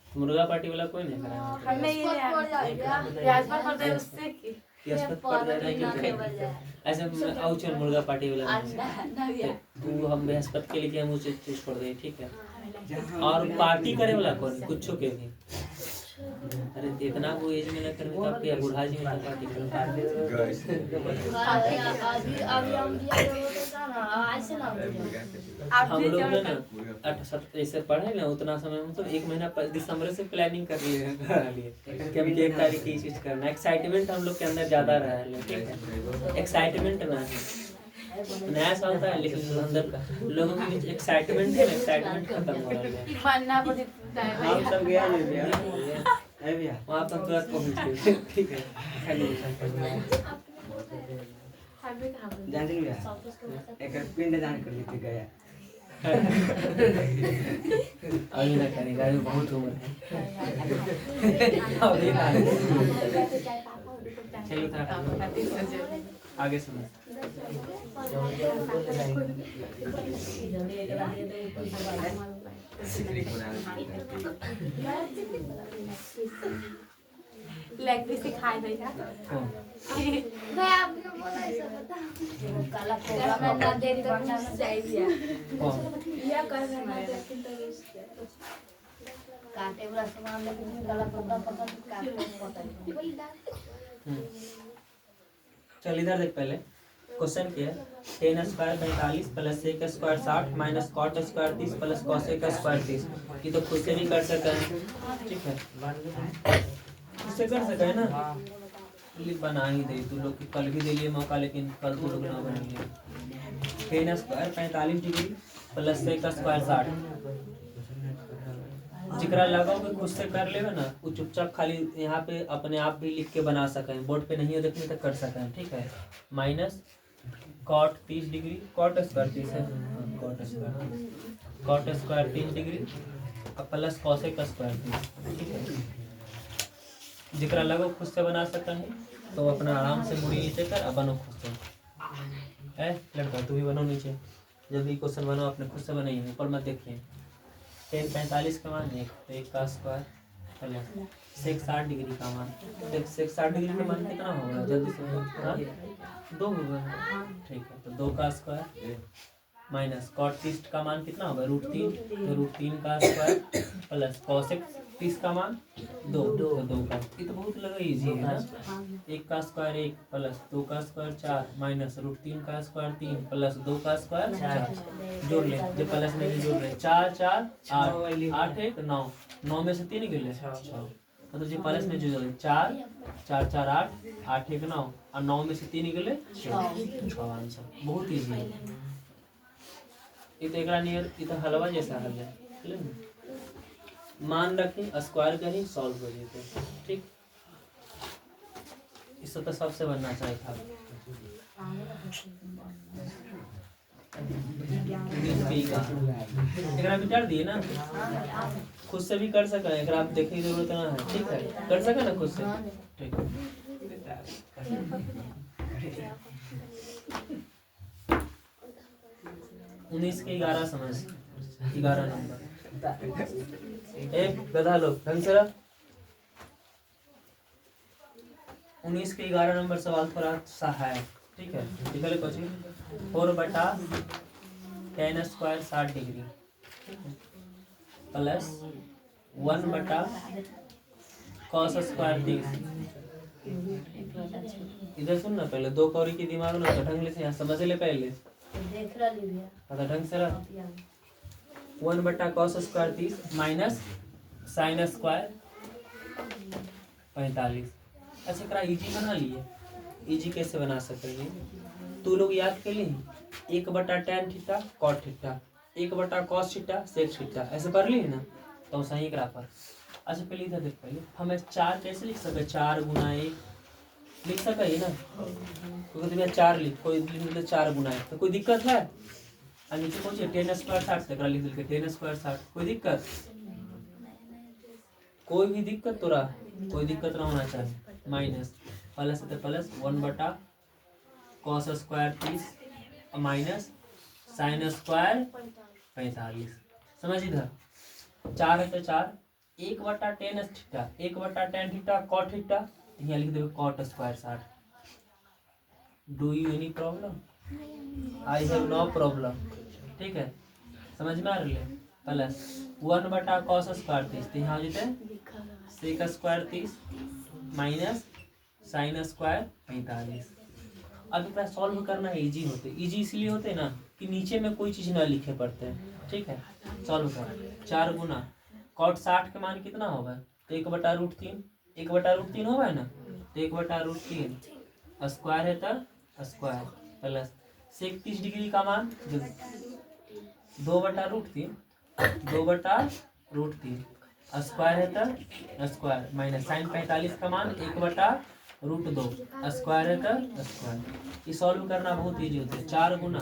मुर्गा पार्टी वाला कोई नहीं करा हमें ये प्याज पर दे उससे की ऐसे आओ चल मुर्गा पार्टी वाला तू हम बृहस्पति के लिए हम उसे चूज कर दे ठीक है। और पार्टी करे वाला कौन कुछ के भी अरे इतना वो एज में ना करने का क्या बूढ़ा जी में पार्टी हम लोग ना 8-7 ऐसे पढ़े ना उतना समय में तो 1 महीना दिसंबर से प्लानिंग कर लिए कि हम 1 तारीख की चीज करना। एक्साइटमेंट हम लोग के अंदर ज्यादा रहा है ठीक है, एक्साइटमेंट ना है नया साल था लेकिन अंदर का लोगों के बीच एक्साइटमेंट है, एक्साइटमेंट खत्म हो रहा है। हम सब गया भैया वहाँ पर तुरंत पहुँच गए ठीक है। जान भैया एक पिंड दान कर लेते गया अभी ना करेगा अभी बहुत उम्र है। चलो था आगे सुनो लेग भी सिखाए भैया मैं आपको बोला ऐसा बता काला कोबरा में ना दे बच्चा में चाहिए या कर रहा है लेकिन तो काटे वाला सामान लेकिन काला कोबरा पकड़ के काटे चल इधर देख पहले क्वेश्चन क्या है 10 square 45 plus sec square 60 minus cot square 30 plus cosec square 30। ये तो खुद से भी कर सकते हैं ठीक है, खुद से कर सकते हैं ना। बना ही दे तू लोग कल भी दे लिए मौका लेकिन कल तू लोग ना बनेंगे। 10 square 45 degree plus sec square 60 जिकरा लगाओ कि खुद से कर लेगा ना वो चुपचाप खाली यहाँ पे अपने आप भी लिख के बना सकें, बोर्ड पे नहीं हो देखने तक कर सकें ठीक है। Minus cot 30 degree cot square 30 है cot square 30 degree plus cosec square 30 ठीक है। जिकरा लगाओ खुद से बना सकते हैं तो अपना आराम से मुड़ी नीचे कर अब बनो खुद से है लड़का तू भी बनो नीचे जब भी क्वेश्चन बनो अपने खुद से बनाइए ऊपर मत देखिए। 10 45 का मान 1 का स्क्वायर प्लस sec 60 डिग्री का मान sec 60 डिग्री का मान कितना होगा जल्दी से 2 होगा ठीक है। तो 2 का स्क्वायर माइनस cot 30 का मान कितना होगा √3 तो √3 का स्क्वायर प्लस cosec 30 का मान 2 तो 2 का ये तो बहुत लगा इजी है ना। 1 का स्क्वायर 1 प्लस 2 का स्क्वायर 4 माइनस √3 का स्क्वायर 3 प्लस 2 का स्क्वायर 4 जोड़ ले जो प्लस में भी जोड़ ले 4 4 8 1 9 9 में से 3 गिले 6 तो जो प्लस में जो 4 4 4 8 8 1 9 और 9 में से 3 गिले 6 आंसर बहुत इजी है। ये तो एकरा नियर ये तो हलवा जैसा हल है मान रखें स्क्वायर करें सॉल्व हो जाते ठीक। इससे तो सबसे बनना चाहिए था एकरा विचार दिए ना खुद से भी कर सका एकरा आप देखे जरूरत ना है ठीक है कर सका ना खुद से ठीक है। 19 के 11 समझ 11 नंबर एक गधा लोग ढंग से रख। 19 के 11 नंबर सवाल थोड़ा सा है ठीक है। निकले कुछ 4/10 square 60 degree plus 1/cos square 30। इधर सुन ना पहले 2 कौड़ी के दिमाग में तो ढंग से यहाँ समझ ले पहले देख रहा लीजिए ढंग से रख 1/cos square 30 minus sine square 45। अच्छा करा इजी बना लिए इजी कैसे बना सकते हैं तू लोग याद कर लिए 1/tan theta cot theta 1/cos theta sec theta ऐसे कर लिए ना तो सही करा पर अच्छा पहले इधर देख, पहले हमें 4 कैसे लिख सके, 4 गुना 1 लिख सके ही ना, क्योंकि भैया 4 लिख, कोई मतलब 4 गुना 1 तो कोई दिक्कत है। और नीचे कौन सी 10 स्क्वायर 60 तक लिख दिल 10 स्क्वायर 60, कोई दिक्कत, कोई भी दिक्कत तोरा, कोई दिक्कत ना होना चाहिए। माइनस प्लस है तो प्लस 1 बटा cos square 30 minus sine square 45। समझ इधर 4 है तो 4, 1 बटा 10 थीटा 1 बटा 10 थीटा कॉट थीटा, यहाँ लिख देंगे cot square 60। Do you any problem? I have no problem. ठीक है, समझ में आ रही है। प्लस 1 बटा कॉस स्क्वायर 30, तो यहाँ जीते sec square 30 minus sine square 45। अब इतना सॉल्व करना है, इजी होते, इजी इसलिए होते ना कि नीचे में कोई चीज़ ना लिखे पड़ते हैं। ठीक है, सॉल्व कर 4 गुना कॉट 60 के मान कितना होगा, तो 1/√3, 1/√3 होगा ना, तो 1/√3 स्क्वायर है तो स्क्वायर प्लस सेक 30 डिग्री का मान 2/√3, 2/√3 स्क्वायर है तो स्क्वायर माइनस साइन 45 का मान 1/√2 स्क्वायर है तो स्क्वायर। ये सॉल्व करना बहुत ईजी होता है। 4 गुना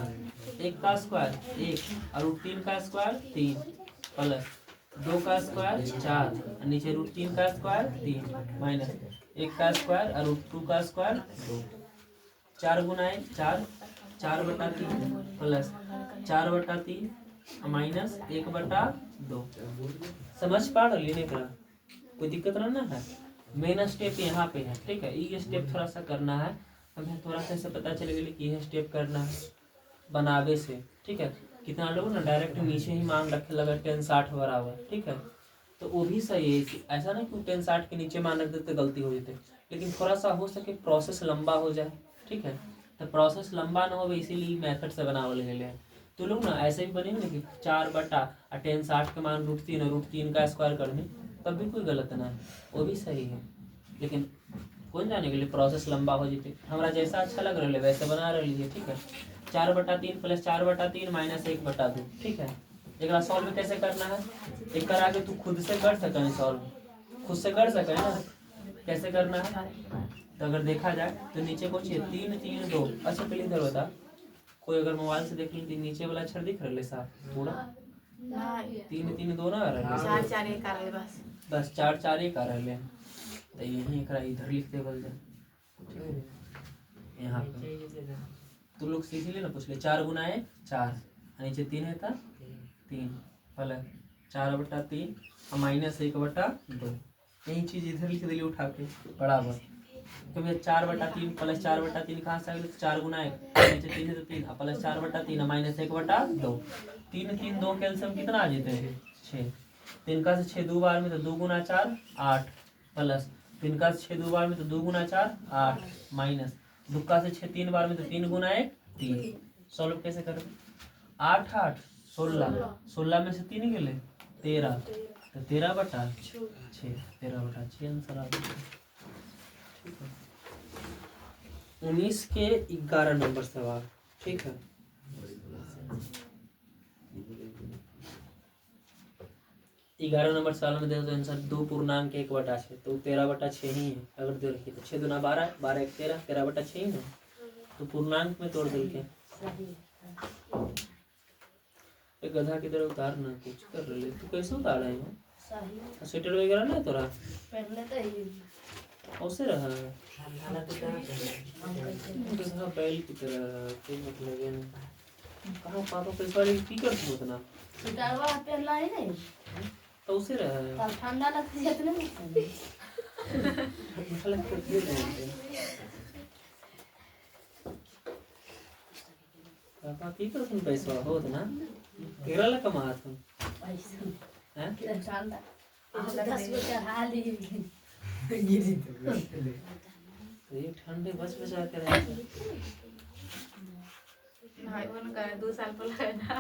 1 का स्क्वायर 1 और √3 का स्क्वायर 3 प्लस 2 का स्क्वायर 4 और नीचे √3 का स्क्वायर 3 माइनस 1 का स्क्वायर और √2 का स्क्वायर 2। 4 गुना 1 4, 4/3 प्लस 4/3 माइनस 1/2। समझ पा रही नहीं करा, कोई दिक्कत ना है। मेन स्टेप यहाँ पे है। ठीक है, ये स्टेप थोड़ा सा करना है, हमें थोड़ा सा ऐसे पता चलेगा कि यह स्टेप करना है बनावे से। ठीक है, कितना लोग ना डायरेक्ट नीचे ही मान रखे लगा 10 60 बराबर। ठीक है, तो वो भी सही है, ऐसा ना कि 10 60 के नीचे मान रख देते गलती हो जाती, लेकिन थोड़ा सा हो सके प्रोसेस लंबा हो जाए। ठीक है, तो प्रोसेस लंबा ना हो इसीलिए मेथड से बनावल गए। तो लोग ना ऐसे भी बनेंगे ना कि 4 बटा 10 60 के मान √3 और √3 का स्क्वायर करने, तब भी कोई गलत ना है, वो भी सही है। लेकिन कौन जाने के लिए प्रोसेस लंबा हो जाते, हमारा जैसा अच्छा लग रहा है वैसे बना रही। ठीक है, 4/3 प्लस 4/3 माइनस 1/2। ठीक है, एक सॉल्व कैसे करना है, एक करा के तू खुद से कर सके, सॉल्व खुद से कर सके ना, कैसे करना है। तो अगर देखा जाए तो नीचे कुछ 3 3 2। अच्छा पहले इधर बता, कोई अगर मोबाइल से देख ली तो नीचे वाला अक्षर दिख रहा है साफ पूरा 3 3 2 ना आ रहा है, 4 4 1 आ रहा है बस 4 4 1 आ रहा है। तो यही एकरा इधर लिख दे बोल दे यहाँ पे। तू लोग सीख ले ना, पूछ ले 4 गुना 1 4 नीचे 3 है था 3 प्लस 4/3 और माइनस 1/2। यही चीज इधर लिख दिली उठा के बराबर, क्योंकि 4/3 प्लस 4/3 कहाँ से आएगा, 4 गुना 1 नीचे 3 है तो 3 प्लस 4/3 माइनस 1/2। 3 3 2 कैल्शियम कितना आ जाते हैं 6, 3 का से 6 2 बार में तो 2 गुना 4 8 प्लस 3 का से 6 2 बार में तो 2 गुना 4 8 माइनस 2 का से 6 3 बार में तो 3 गुना 1 3। सॉल्व कैसे करें, 8 8 16, 16 में से 3 गेले 13, तो 13/6 13/6 आंसर आ गया। 19 के 11 नंबर सवाल। ठीक है, ग्यारह नंबर सवाल में देखो तो आंसर 2 पूर्णांक 1/6, तो 13/6 ही है। अगर दे रखी तो 6 दूना 12 12 1 13 13/6 ही है, तो पूर्णांक में तोड़ दिल के एक गधा की तरह उतार ना कुछ कर रहे। तू कैसे उतार रहे हो, स्वेटर वगैरह ना तोरा पहले तो ही औसे रहा गधा बैल की तरह, कोई मतलब है नहीं। कहाँ पापा पैसा वाली की कर तू उतना सुटावा पहला है नहीं, औसे रहा तब ठंडा लगती है इतने में मसाला कर दिए पापा की कर तुम पैसा हो ना केरला ला कमा तुम पैसा हैं ठंडा 10 गो चढ़ा ली तो ये ठंडे बच बचा के रहे भाई बन का 2 साल पर लगा ना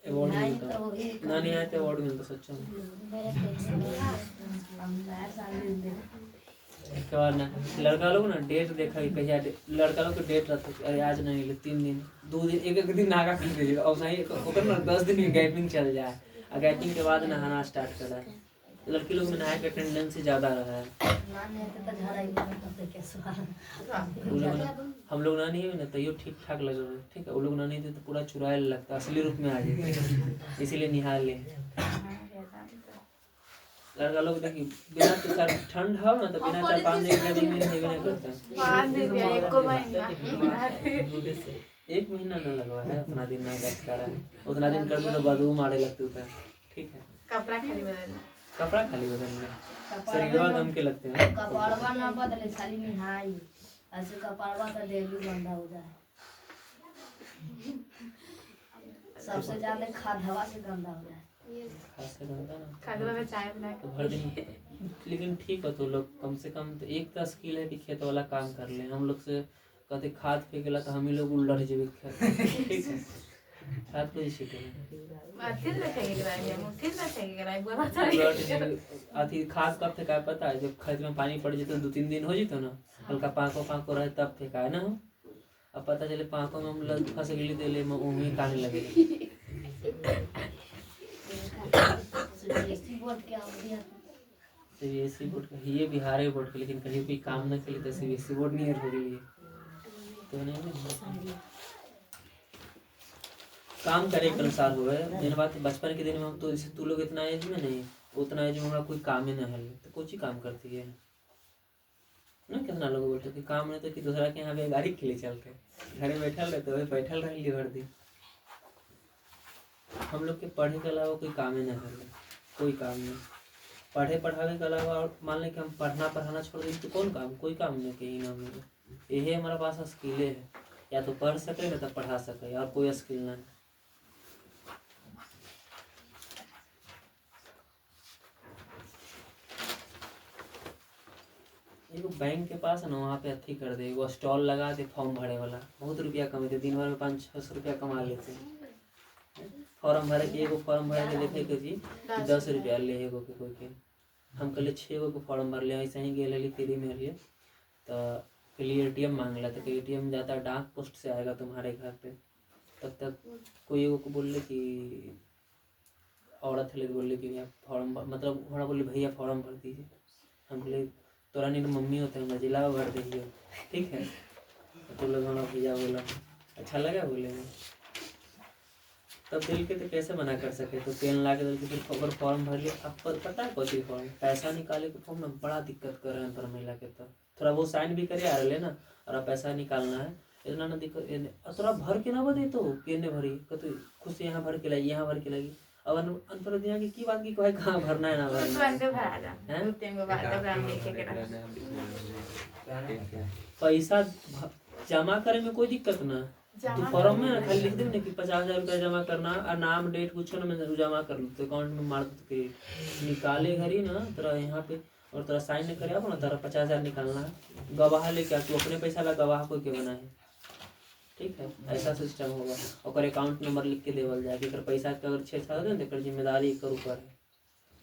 अवार्ड नहीं मिलता तो एक नानी आए थे अवार्ड मिलता सच्चा में। मेरे पैसे में हम नया साल में इसके बाद ना लड़का लोग ना डेट देखा कि कहिया लड़का लोग के डेट रहता है, अरे आज नहीं ले 3 दिन 2 दिन एक दिन नागा कर दीजिएगा और सही ओकर ना 10 दिन की गैपिंग चल जाए और गैपिंग के बाद नहाना स्टार्ट कर रहा है। लड़की लोग में नहाए का टेंडेंसी ज्यादा रहा है। वो लोग हम लोग ना नहीं है ना तैयो ठीक ठाक लगे हुए, ठीक है। वो लोग ना नहीं थे तो पूरा चुराए लगता, असली रूप में आ जाते, इसीलिए निहार ले। लड़का लोग देखिए बिना तो चार ठंड हो ना तो बिना 4-5 दिन का दिन में नहीं करता। 1 महीना न लगवा है अपना दिन ना गैस करा है, उतना दिन कर दो तो बदबू मारे लगते थे, ठीक है। कपड़ा खाली बदलना शरीरवा गम के लगते हैं। कपड़वा ना बदले खाली निहाई ऐसे कपड़वा का डेली गंदा हो जाए। सबसे ज्यादा खादवा से गंदा हो जाए। खाद से गंदा ना खादवा में चाय बना तो भर दिन। लेकिन ठीक है तो लोग कम से कम तो एक तो स्किल है कि खेत वाला काम कर ले। हम लोग से कहते खाद फेंकेला तो हम ही लोग उल्लड़ जेबे खेत, ठीक है। खाद को ही अथी खाद कब फेंका है पता है? जब खेत में पानी पड़ जाता 2-3 दिन हो जाता ना, हल्का पाको रहे तब फेंका है ना। अब पता चले पाको में हम लोग फंस गई दिले में उंगली काटने लगे। सीबीएसई बोर्ड का ये बिहार बोर्ड का, लेकिन कहीं भी काम न करे तो सीबीएसई बोर्ड नहीं हो गई तो नहीं काम करे के अनुसार हुए। मेन बात बचपन के दिन में हम तो जैसे तू लोग इतना एज में नहीं, उतना एज में हमारा कोई काम ही नहीं है तो कुछ ही काम करती है ना। कितना लोग बोलते कि काम नहीं तो कि दूसरा के यहाँ पे गाड़ी के लिए चल के घर में बैठल रहते वही बैठल रही भर दिन। हम लोग के पढ़े के अलावा कोई काम ही नहीं है, कोई काम नहीं। पढ़े पढ़ावे के अलावा और मान लें कि हम पढ़ाना छोड़ दें तो कौन काम, कोई काम नहीं कहीं ना मिले। यही हमारे पास स्किले है, या तो पढ़ सके ना तो पढ़ा सके, और कोई स्किल नहीं। एगो बैंक के पास है ना, वहाँ पे अथी कर दे, वो स्टॉल लगा दे फॉर्म भरे वाला, बहुत रुपया कमाते, दिन भर में 500-600 रुपया कमा लेते हैं। फॉर्म भरे के एगो फॉर्म भरे के देखे के जी 10 रुपया ले एगो के कोई के। हम कहले 6 गो के फॉर्म भर ले, ऐसे ही गेल फ्री में लिए तो लिए ATM मांग ला, तो ATM जाता डाक पोस्ट से आएगा तुम्हारे घर पे। तब तक कोई एगो को बोल कि औरत है, बोल कि भैया फॉर्म, मतलब थोड़ा बोले भैया फॉर्म भर दीजिए। हम बोले तोरा नहीं तो मम्मी होते हैं जिला भर दीजिए, ठीक है। तो लोग हमारा भैया बोला अच्छा लगा बोले में, तब दिल के तो कैसे मना कर सके। तो पेन ला के दिल के फिर फॉर्म भर लिया। अब पता है कौन फॉर्म, पैसा निकाले के फॉर्म में बड़ा दिक्कत कर रहे हैं पर महिला के। तो थोड़ा वो साइन भी करे आ रहे ना, और पैसा निकालना है इतना ना दिक्कत। थोड़ा भर के ना बदे तो केने भरी तो खुद से यहाँ भर के लाई, यहाँ भर के लगी। अब अनपढ़ दिया की बात की कोई कहाँ भरना है ना पैसा जमा करे में कोई दिक्कत ना। तू फॉर्म में खाली लिख दे ना कि 50,000 रुपया जमा करना, और नाम डेट कुछ ना जमा कर लो तो अकाउंट में मार के निकाले घरी ना तेरा यहाँ पे, और तेरा साइन नहीं करे अब ना तेरा 50,000 निकालना है। गवाह लेके तू अपने पैसा ला गवाह कोई के बना है, ठीक है। ऐसा सिस्टम होगा। और अकाउंट नंबर लिख के देवल जाए कि पैसा के अगर छेड़छाड़ हो तो जिम्मेदारी एक ऊपर है।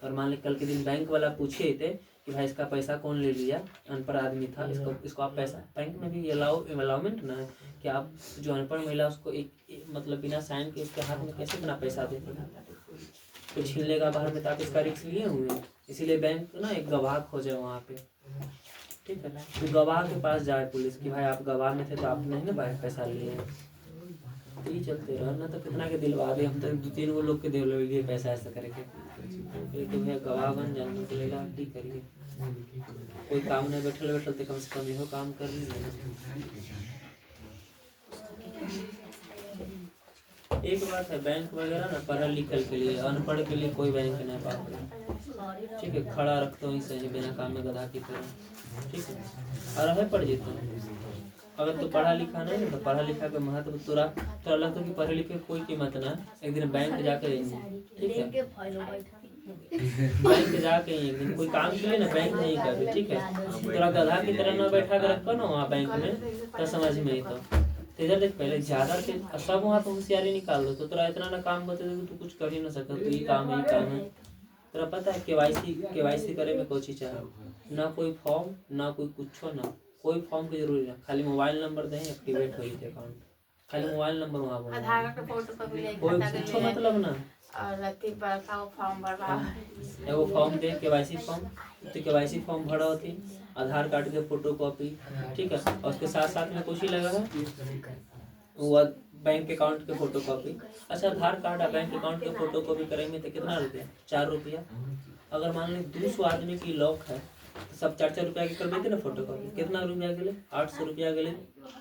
और मान ली कल के दिन बैंक वाला पूछे थे कि भाई इसका पैसा कौन ले लिया, अनपढ़ आदमी था, इसको आप पैसा, बैंक में भी अलाउमेंट ना है कि आप जो अनपढ़ महिला उसको एक मतलब बिना साइन के इसके हाथ में कैसे अपना पैसा दे, तो छीन लेगा बाहर में। तो आप इसका रिस्क लिए हुए हैं, इसीलिए बैंक ना एक गवाह खोजे वहाँ पे, ठीक है। तो गवाह के पास जाए पुलिस कि भाई आप गवाह में थे तो आप नहीं ना पैसा लिए। तो ये चलते रह ना तो कितना के दिलवा दे, हम तो 2-3 गो लोग के दिल लिए पैसा ऐसा करके। तो भैया गवाह बन जाने के लिए ठीक करिए, कोई काम नहीं बैठल तो कम से कम यहो काम कर लीजिए। एक बात है बैंक वगैरह ना पढ़ल लिखल के लिए, अनपढ़ के लिए कोई बैंक नहीं पाता, ठीक है। खड़ा रखते हो सही बिना काम में गधा की तरह, ठीक है। और रहे पड़ जेते अगर तो पढ़ा लिखा नहीं तो पढ़ा लिखा के महत्व तोरा लगता है कि पढ़े लिखे कोई कीमत ना। एक दिन बैंक जाके ठीक है, बैंक जाके एक दिन कोई काम के लिए ना बैंक नहीं करे, ठीक है। तोरा गधा की तरह ना बैठा कर रखो ना वहाँ बैंक में तो समझ में ही। तो इधर देख पहले ज्यादा सब वहाँ पे होशियारी निकाल दो तो तोरा इतना ना काम बते दे तू कुछ कर ही ना सकता। तो ये काम है तोरा पता है केवाईसी करे में कोई चीज है ना, कोई फॉर्म ना कोई कुछ ना, कोई फॉर्म की जरूरी ना, खाली मोबाइल नंबर दें एक्टिवेट हो जाते अकाउंट, खाली मोबाइल नंबर वहाँ बोलो, कोई कुछ मतलब ना। और अति बड़का वो फॉर्म भर रहा है। एगो फॉर्म दे केवाईसी फॉर्म, तो केवाईसी फॉर्म भरा होती, आधार कार्ड के फोटो कॉपी, ठीक है, और उसके साथ साथ में कुछ ही लगा है वो बैंक अकाउंट के फोटो कॉपी। अच्छा, आधार कार्ड और बैंक अकाउंट के फोटो कॉपी करेंगे तो कितना रुपया? 4 रुपया। अगर मान ली 200 आदमी की लॉक है तो सब 4-4 रुपया के कर देते ना फोटो कॉपी। कितना रुपया गए? 800 रुपया गए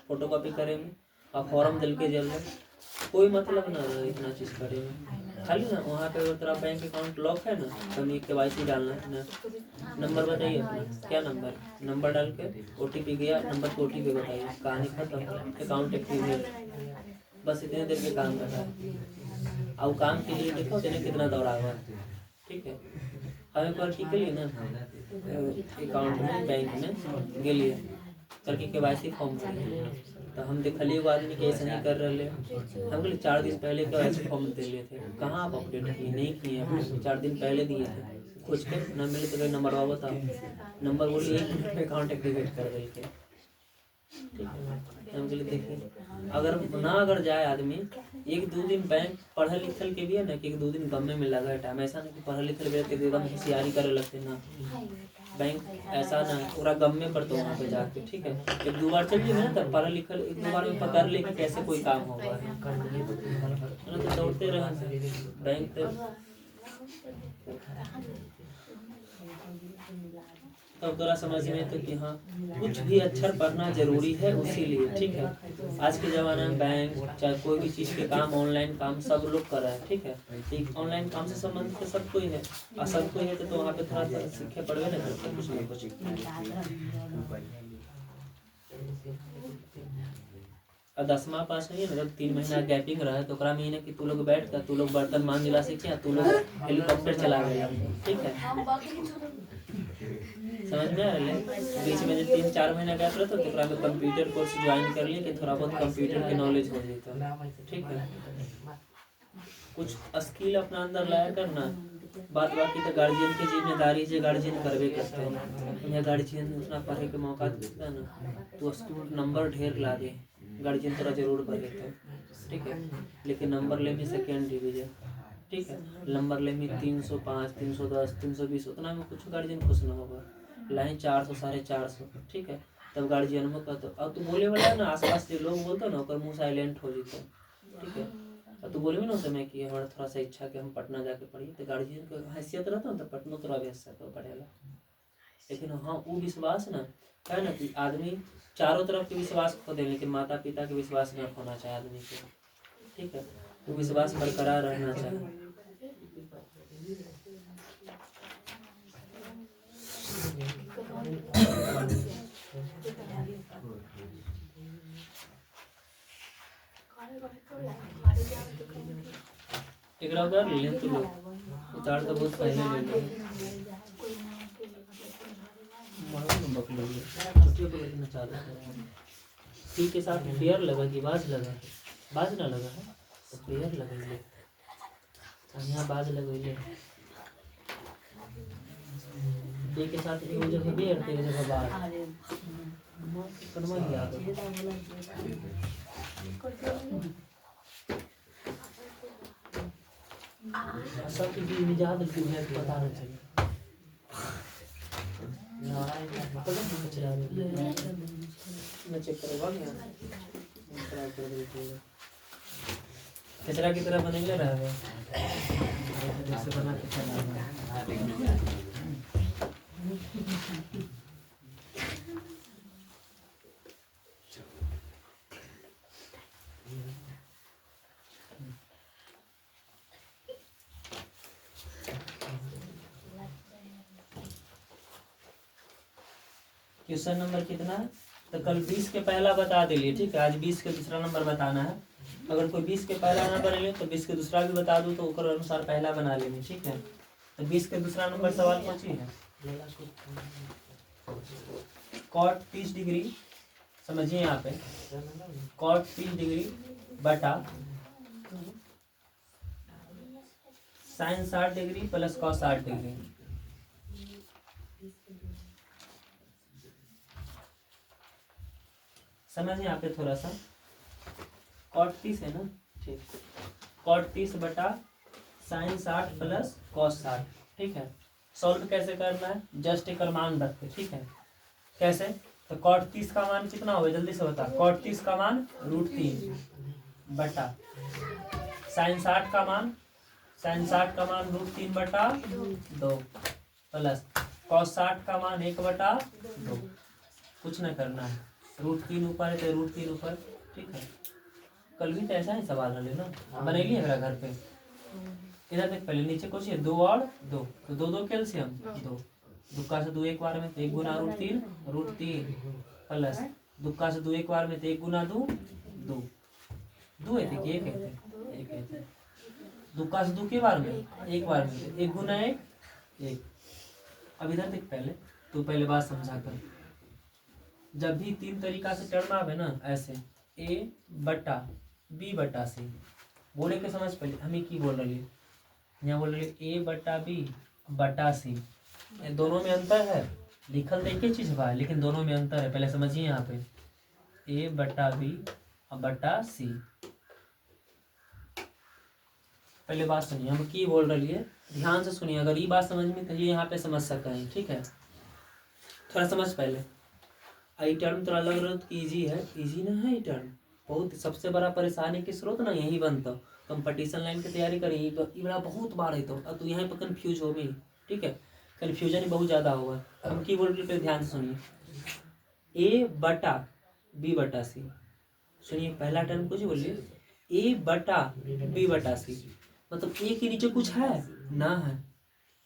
फोटो कॉपी करे में, और फॉर्म दिल के जल रहे। कोई मतलब ना रहे इतना चीज़ करे में। खाली ना वहाँ पे अगर तेरा बैंक अकाउंट लॉक है ना तो KYC डालना है ना। नंबर बताइए अपना, क्या नंबर? नंबर डाल के OTP गया, नंबर को OTP बताइए, कहानी खत्म, अकाउंट एक्टिवेट। बस इतने देर के काम करना है। और काम के लिए देखो तेने कितना दौड़ा हुआ है, ठीक है। हम एक बार की के लिए ना अकाउंट में बैंक में गेलिए करके KYC फॉर्म भरिए, तो हम देखलिए वो आदमी के ऐसा नहीं कर रहे। हम बोले 4 दिन पहले KYC फॉर्म दे लिए थे, कहाँ आप अपडेट किए? नहीं किए, 4 दिन पहले दिए थे। खोज के न मिले तो नंबर बाबा था, नंबर बोलिए 1 मिनट में अकाउंट एक्टिवेट कर रहे थे। हम बोले देखिए, अगर जाए आदमी 1-2 दिन बैंक पढ़ल लिखल के भी है ना कि 1-2 दिन गमे में लगा टाइम, ऐसा नहीं कि पढ़ल लिखल भी रहते एकदम होशियारी करे लगते ना। बैंक ऐसा ना पूरा गमे पर तो वहाँ पे जाके, ठीक है, 1-2 बार चल जाए ना तब पढ़ल लिखल 1-2 बार में पकड़ ले कि कैसे कोई काम होगा, तो दौड़ते रहे बैंक तक। तब थोड़ा समझ में तो कि हाँ कुछ भी अक्षर पढ़ना जरूरी है, उसीलिए, ठीक है। आज के ज़माने में बैंक चाहे कोई भी चीज़ के काम, ऑनलाइन काम सब लोग कर रहे हैं, ठीक है। ऑनलाइन काम से संबंधित तो सब कोई है, और सब कोई है तो वहाँ पे थोड़ा सा सीखे पड़वे ना करते कुछ ना कुछ। और 10वां पास नहीं है ना, 3 महीना गैपिंग रहा है तो ओकरा में ही ना कि तू लोग बैठ कर तू लोग बर्तन मान दिला से क्या, तू लोग हेलीकॉप्टर चला गया, ठीक है। समझ में आ रहा है? बीच में जो 3-4 महीना गैप रहता तो ओकरा में कंप्यूटर कोर्स ज्वाइन कर लिए कि थोड़ा बहुत कंप्यूटर के नॉलेज हो जाता, ठीक है। कुछ स्किल अपना अंदर लाया करना। बात बाकी तो गार्जियन की जिम्मेदारी से गार्जियन करवे करते हैं। या गार्जियन उतना पढ़े के मौका देता है ना तो स्कूल नंबर ढेर ला दे, गार्जियन थोड़ा जरूर पढ़े थे, ठीक है। लेकिन नंबर ले में 2nd डिवीजन, ठीक है, नंबर ले में 305, 310, 320, उतना में कुछ गार्जियन खुश ना होगा। लाइन 400, 450, ठीक है, तब गार्जियन में कहते अब तू बोले वाला ना आसपास के लोग बोलते ना और मुँह साइलेंट हो जाते, ठीक है। अब तू बोले ना समय कि हमारा थोड़ा सा इच्छा कि हम पटना जाके पढ़िए, तो गार्जियन को हैसियत रहता ना तो पटना तोरा व्यवस्था कर पढ़ेला। लेकिन हाँ वो विश्वास ना है ना कि आदमी चारों तरफ के विश्वास खो दे, लेकिन माता पिता के विश्वास न खोना चाहिए आदमी को, ठीक है। वो विश्वास बरकरार रहना चाहिए। एक उतार ले लें तो लोग उतार तो बहुत पहले ले लें टी के साथ पेयर लगा कि बाज लगा, बाज ना लगा है तो पेयर लगेंगे, यहाँ बाज लगेंगे। टी के साथ एक जगह पेयर टी जगह बाज करवा दिया। सब की मिजाज है पता नहीं चले मैं चेक करवा गया कचरा की तरह बनेंगे रहा है जैसे बना के चला क्वेश्चन नंबर कितना है तो कल 20 के पहला बता दिलिए, ठीक है। आज 20 के दूसरा नंबर बताना है। अगर कोई 20 के पहला ना बने तो 20 के दूसरा भी बता दूँ तो उकर अनुसार पहला बना लेंगे, ठीक है। तो 20 के दूसरा नंबर सवाल कौन सी है? कॉट 30 डिग्री, समझिए यहाँ पे कॉट 30 डिग्री बटा sine 60 degree plus cos 60 degree. समझिए यहाँ पे थोड़ा सा कॉट 30 है ना, ठीक। कॉट 30 बटा साइन 60 प्लस कॉस 60, ठीक है। सॉल्व कैसे करना है, जस्ट एक मान रख के, ठीक है। कैसे, तो कॉट 30 का मान कितना होगा जल्दी से बता। कॉट 30 का मान √3 बटा साइन 60 का मान √3 बटा 2 प्लस कॉस 60 का मान 1 बटा 2। कुछ न करना है, √3 ऊपर है तो √3 ऊपर, ठीक है। कल भी तो ऐसा ही सवाल है ना, बनेगी मेरा घर पे। इधर देख पहले नीचे कुछ है 2 और 2, तो 2 2 कैल्शियम 2, दुक्का से 2 एक बार में तो 1 गुना √3 प्लस दुक्का से 2 एक बार में तो 1 गुना 2 2 है कि 1 है, दुक्का से 2 के बार में एक बार में 1 गुना 1 1। अब इधर देख पहले, तो पहले बात समझा कर, जब भी 3 तरीका से टर्म आवे ना ऐसे a बटा b बटा c बोले के समझ। पहले हमें की बोल रही है, यहाँ बोल रही है a बटा b बटा c, दोनों में अंतर है। लिखल तो एक ही चीज बा लेकिन दोनों में अंतर है, पहले समझिए। यहाँ पे a बटा b बटा c, पहले बात सुनिए हम की बोल रही है, ध्यान से सुनिए। अगर ये बात समझ में तो ये यहाँ पे समझ सकते हैं, ठीक है। थोड़ा समझ पहले, आई टर्म तो अलग रहा तो ईजी है, ईजी ना है। ये टर्म बहुत सबसे बड़ा परेशानी के स्रोत ना यही बनता। कंपटीशन लाइन की तैयारी करें, ये बड़ा बहुत बार है, तो यहाँ पे कंफ्यूज हो गई, ठीक है। कन्फ्यूजन बहुत ज़्यादा होगा। हम की बोल रहे ध्यान से सुनिए, a बटा b बटा c। सुनिए पहला टर्म कुछ बोलिए, a बटा b बटा c, मतलब a के नीचे कुछ है ना है।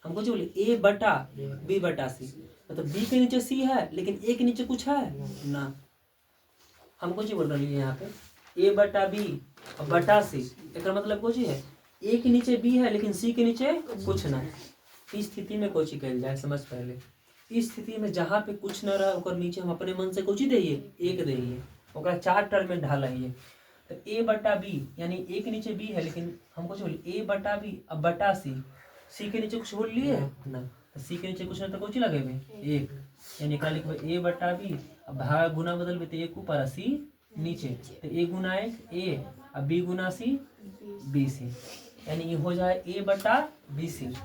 हमको जो बोले a बटा b बटा c, मतलब b के नीचे c है लेकिन a के नीचे कुछ है ना। हमको जो बोल रही है यहाँ पे a बटा b बटा c, एक मतलब कुछ है a के नीचे b है लेकिन c के नीचे कुछ ना। इस स्थिति में कोची कहल जाए समझ पहले। इस स्थिति में जहाँ पे कुछ न रहा ओकर नीचे हम अपने मन से कोची देइए 1 देइए, ओकरा 4 टर्म में ढालिए। तो a बटा b यानी a के नीचे b है लेकिन हमको जो बोले a बटा b अब बटा c के नीचे कुछ बोल लिए ना, तो c के नीचे कुछ ना तो कुछ लगेबे 1, यानी एकरा लिखबे a बटा b अब भाग गुना बदलबे तो 1 ऊपर c नीचे, तो a गुना 1 a अब b गुना c b c, यानी ये हो जाए a बटा b c।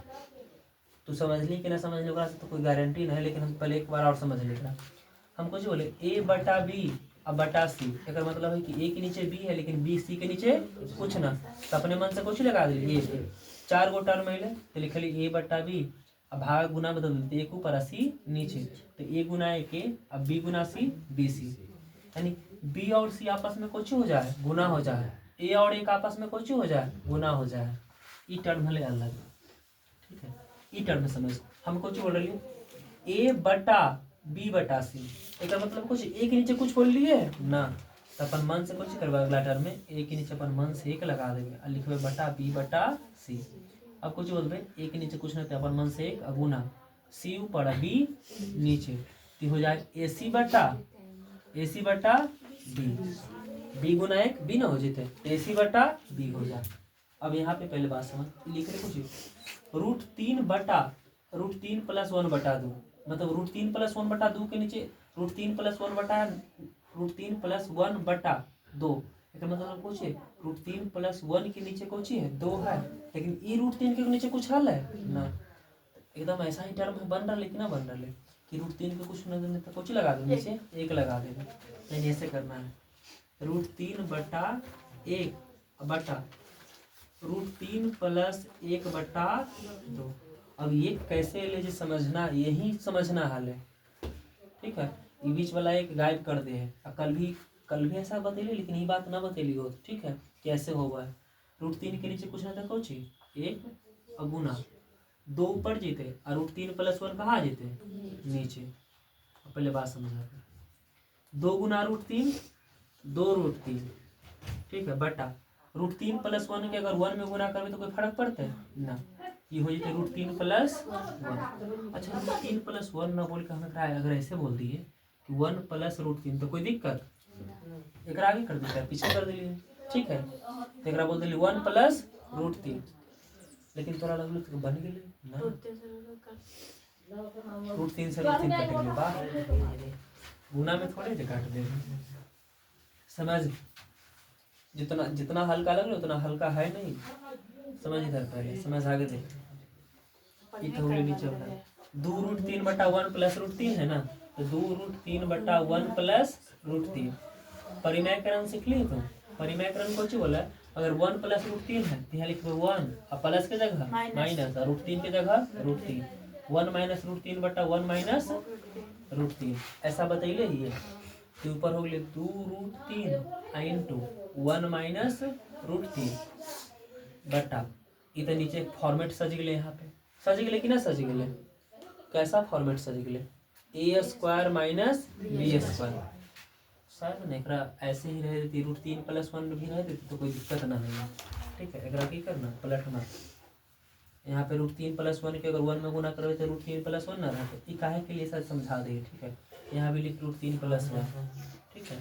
तो समझ ली कि ना समझ ली तो कोई गारंटी नहीं, लेकिन हम पहले एक बार और समझ लेगा। हमको जो बोले a बटा b अब बटा c, एक मतलब है कि a के नीचे b है लेकिन b c के नीचे कुछ ना, तो अपने मन से कुछ लगा दिए 4 गो टर्म है तो लिख ली a बटा b अब भाग गुना बदल देते 1 ऊपर c नीचे, तो a गुना 1 a अब b गुना c b c, यानी b और c आपस में कुछ हो जाए गुना हो जाए, a और 1 आपस में कुछ हो जाए गुना हो जाए। ई टर्म भले अलग, ठीक है। ई टर्म में समझ हमको जो बोल रही है a बटा b बटा c, एक मतलब कुछ a के नीचे कुछ बोल लिए ना, तो अपन मन से कुछ करवा अगला टर्म में a के नीचे अपन मन से 1 लगा देंगे और लिखबे बटा b बटा c। अब कुछ बोलबे a के नीचे कुछ नहीं तो अपन मन से 1 गुना c ऊपर b नीचे, तो हो जाए ac बटा b गुना 1 b ना हो जाते ac बटा b हो जाए। अब यहाँ पे पहले बात समझ लिख रहे कुछ √3 प्लस 1 बटा 2, मतलब √3 प्लस 1 बटा 2 के नीचे √3 प्लस 1 बटा 2, एक मतलब कुछ है √3 प्लस 1 के नीचे कुछ है 2 है, लेकिन ई √3 के नीचे कुछ हल है ना। एकदम ऐसा ही टर्म बन रहा लेकिन ना बन रहा है कि √3 के कुछ न देने तो कुछ लगा दो नीचे 1 लगा देगा, नहीं ऐसे करना है √3 बटा 1 बटा √3 प्लस 1 बटा 2। अब ये कैसे ले जो समझना, यही समझना हाल है, ठीक है। ये बीच वाला एक गायब कर दे है, कल भी ऐसा बतेली लेकिन ये बात ना बतेली हो, ठीक है। कैसे होगा √3 के नीचे कुछ ना था कुछ 1 और गुना 2 ऊपर जीते और √3 प्लस 1 कहाँ जीते नीचे। पहले बात समझा 2 गुना √3 2 √3, ठीक है, बटा √3 प्लस 1 के अगर 1 में गुना करवे तो कोई फर्क पड़ता है ना, ये हो जाते √3 प्लस 1। अच्छा √3 प्लस 1 ना बोल के हमें अगर ऐसे बोल दिए कि 1 प्लस √3 तो कोई दिक्कत, एक आगे कर देता है पीछे कर दिए, ठीक है। तो एक बोल दिली 1 प्लस √3, लेकिन थोड़ा लगल तो बन गए ना √3 से √3 कट गए बा गुना में थोड़े से काट दे, समझ। जितना हल्का लग रहा उतना हल्का है नहीं, समझ इधर पहले, समझ आगे देख। ये तो होगी नीचे वाला 2√3/1 प्लस √3 है ना, तो 2√3/1 प्लस √3 परिमयकरण सीख ली तुम। परिमयकरण कौन सी बोला है? अगर 1 प्लस √3 है तो यहाँ लिखो 1 और प्लस के जगह माइनस और √3 के जगह √3। 1 माइनस √3/1 माइनस √3 ऐसा बतैले ही है। तो ऊपर हो गए 2√3 इंटू 1 माइनस √3 बटा इधर नीचे फॉर्मेट सज गए। यहाँ पे सज गए कि ना सज गए? कैसा फॉर्मेट सज गए? a² minus b²। सर एकरा ऐसे ही रह देती √3+1 भी रह देती तो कोई दिक्कत ना है। ठीक है, एकरा की करना पलटना। यहाँ पे √3+1 के अगर 1 में गुना करवे तो √3+1 ना रहते। ये काहे के लिए सर समझा देंगे। ठीक है, यहाँ भी लिख √3+1। ठीक है,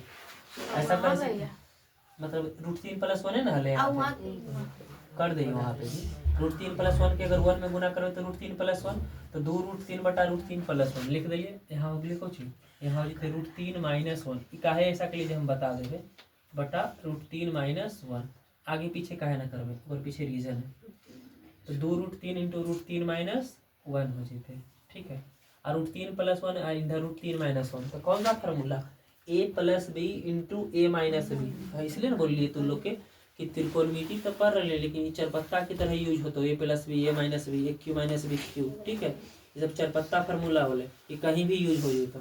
ऐसा कर सकते मतलब √3+1 है ना हले कर दे वहाँ पे भी √3+1 के अगर 1 में गुना करो तो √3+1 तो 2√3/√3+1 लिख दीजिए। यहाँ लिखो चीज यहाँ लिखे √3-1 काहे ऐसा के लिए हम बता देंगे बटा √3-1 आगे पीछे काहे ना करवे और पीछे रीजन है। तो 2√3 इंटू √3-1 हो जाते। ठीक है, और √3+1 इधर √3-1 तो कौन सा फार्मूला a+b इंटू a-b। इसलिए ना बोलिए तुम लोग के कि त्रिकोणमिति तो पढ़ रहे लेकिन ये चरपत्ता की तरह यूज होता है a+b a-b a3-b। ठीक है, ये सब चरपत्ता फार्मूला बोले ये कहीं भी यूज हो जाता।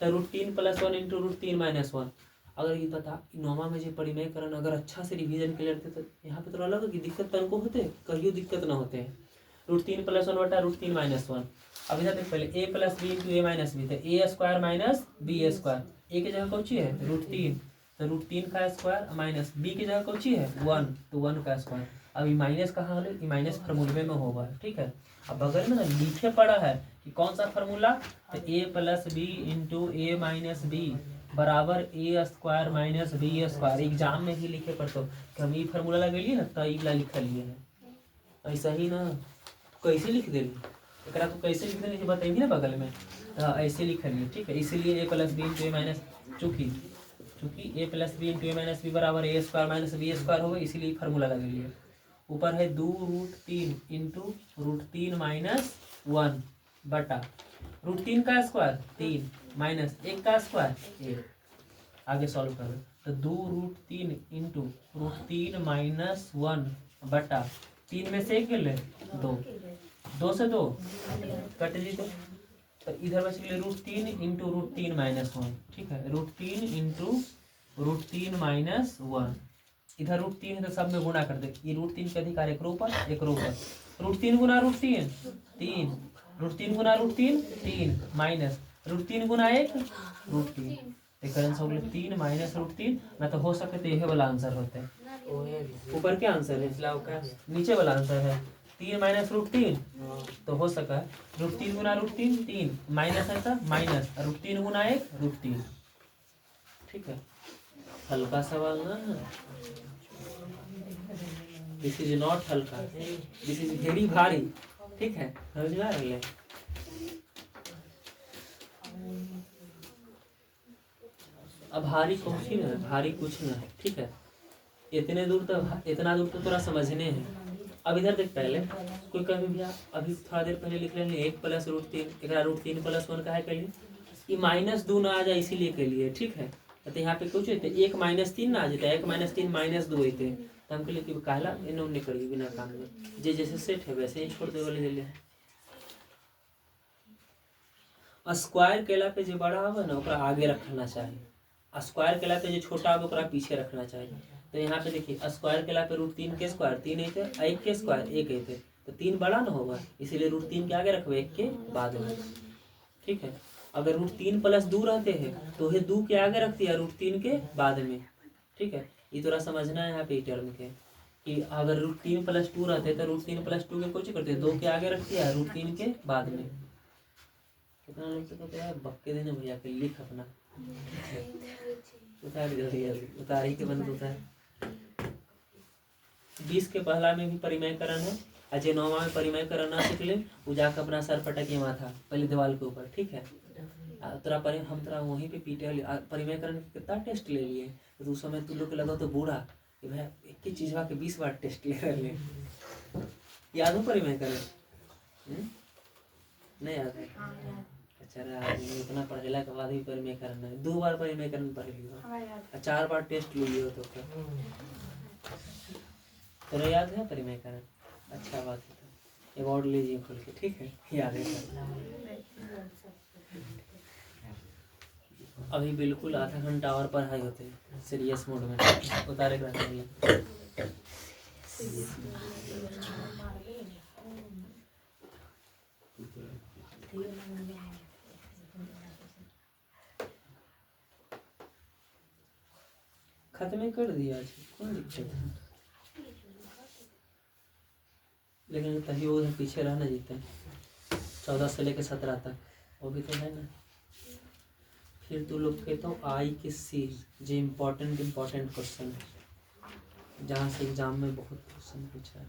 तो √3+1 इंटू √3-1 अगर ये बता नौमा में जो परिमयकरण अगर अच्छा से रिवीजन कर लेते तो यहाँ पे तो अलग की दिक्कत तनको होते कहियो दिक्कत ना होते हैं। √3+1 बटा √3-1 अब इधर देख पहले a+b इंटू a-b तो a² माइनस b²। a की जगह कौन सी है √3 तो √3 का स्क्वायर माइनस b की जगह कौन सी है 1 तो 1 का स्क्वायर। अब ये माइनस कहाँ हो ये माइनस फार्मूले में होगा। ठीक है, अब बगल में ना लिखे पड़ा है कि कौन सा फार्मूला तो a+b इंटू a-b बराबर a² माइनस b²। एग्जाम में भी लिखे पड़ते कि हम ये फार्मूला लगेलिए ना तो ये लिख लिए है ऐसा ही ना कैसे लिख देली एकरा तो कैसे लिख देली बताइए ना बगल में ऐसे लिख लिए। ठीक है, इसीलिए a+b इंटू a- चूँकि a+b इंटू a-b बराबर a² माइनस b² होगा इसीलिए फार्मूला लगे लिए। ऊपर है 2√3 इंटू √3-1 बटा √3 का स्क्वायर 3 माइनस 1 का स्क्वायर 1। आगे सॉल्व करो तो 2√3 इंटू √3-1 बटा 3 में से 1 गए 2 2 से 2 कट जीते तो इधर बच गए √3 इंटू √3-1। ठीक है, √3 इंटू √3-1 इधर √3 है तो सब में गुना कर दे। ये √3 के अधिकार एक रो ऊपर √3 गुना √3 3 √3 गुना √3 3 माइनस √3 गुना 1 √3 एक आंसर हो गया 3 माइनस √3 ना तो हो सके तो यही वाला आंसर होता है। ऊपर क्या आंसर है नीचे वाला आंसर है 3 माइनस √3 तो हो सका है √3 गुना √3 3 माइनस है तो माइनस √3 गुना 1 √3। ठीक है, हल्का सवाल ना दिस इज नॉट हल्का दिस इज वेरी भारी। ठीक है, समझ में आ रही है। अब भारी कौन सी ना भारी कुछ ना है। ठीक है, इतना दूर तो थोड़ा समझने हैं। अब इधर देख पहले कोई कभी भी अभी थोड़ा देर पहले लिख लेंगे 1 प्लस √3 √3+1 का है के लिए ये -2 ना आ जाए इसीलिए के लिए। ठीक है, तो यहाँ पे कुछ होते 1 -3 ना आ जाता है 1 -3 -2 होते तो हम के लिए कि कहला इन्होंने करिए बिना काम में जे जैसे सेट है वैसे ही छोड़ दे वाले ले स्क्वायर केला पे जो बड़ा होगा ना ओकरा आगे रखना चाहिए स्क्वायर केला पे जो छोटा होगा ओकरा पीछे रखना चाहिए। तो यहाँ पे देखिए स्क्वायर केला पे √3 के स्क्वायर 3 है 1 के स्क्वायर 1 है तो 3 बड़ा ना होगा इसीलिए √3 के आगे रखो 1 के बाद में। ठीक है, अगर √3+2 रहते हैं तो ये 2 के आगे रखती है √3 के बाद में। ठीक है, ये थोड़ा समझना है यहाँ पे टर्म के कि अगर √3+2 रहते तो √3+2 के कुछ करते 2 के आगे रखती है √3 के बाद में। कितना लोग तो कहते हैं बक्के देने भैया के लिख अपना उतार ही के बंद होता है। 20 के पहला में भी परिमयकरण है अजय 9वां में परिमयकरण ना सीख ले वो जाकर अपना सर पटके माथा पहले दीवार के ऊपर। ठीक है, हम तेरा वहीं पे पीटे परिमयकरण कितना टेस्ट ले लिए तो उस समय तुम लोग लगा तो बूढ़ा कि भाई एक ही चीज के 20 बार टेस्ट ले रहे याद हो परिमेय करण? नहीं याद है? अच्छा रहा उतना पढ़ेला के बाद ही परिमेय करण है। 2 बार परिमेय करण पढ़ लियो, 4 बार टेस्ट लियो तो फिर तेरा याद है परिमेय करण? अच्छा बात है, एक और लीजिए खोल के, ठीक है? याद है अभी बिल्कुल आधा घंटा और पढ़ाई होते है सीरियस मोड में, उतारे के रहते हैं। खत्म कर दिया आज, कौन दिक्कत है? लेकिन तभी वो पीछे रहना जीते 14 से लेकर 17 तक, वो भी तो है ना। फिर तू लोग के तो आई के सी जो इम्पोर्टेंट क्वेश्चन है, जहाँ से एग्जाम में बहुत क्वेश्चन पूछा है,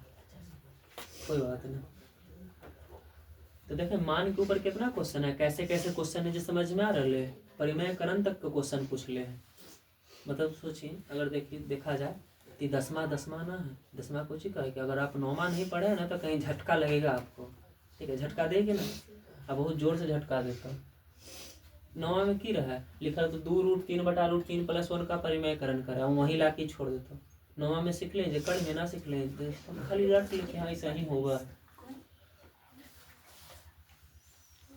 कोई बात नहीं। तो देखें मान के ऊपर कितना क्वेश्चन है, कैसे कैसे क्वेश्चन है जो समझ में आ रहा है। परिमेय करण तक का क्वेश्चन पूछ ले है। मतलब सोचिए अगर देखा जाए कि 10वां ना है, 10वां कुछ ही कहे कि अगर आप 9वां नहीं पढ़े ना तो कहीं झटका लगेगा आपको, ठीक है? झटका देगी ना, अब बहुत जोर से झटका देता। 9वां में की रहा है लिखा तो 2√3/√3 + 1 का परिमेयकरण करा, वहीं ला के छोड़ देता। 9वां में सीख लेंगे, कर ना सीख लेंगे तो खाली रट लिखे हाँ ऐसा ही होगा।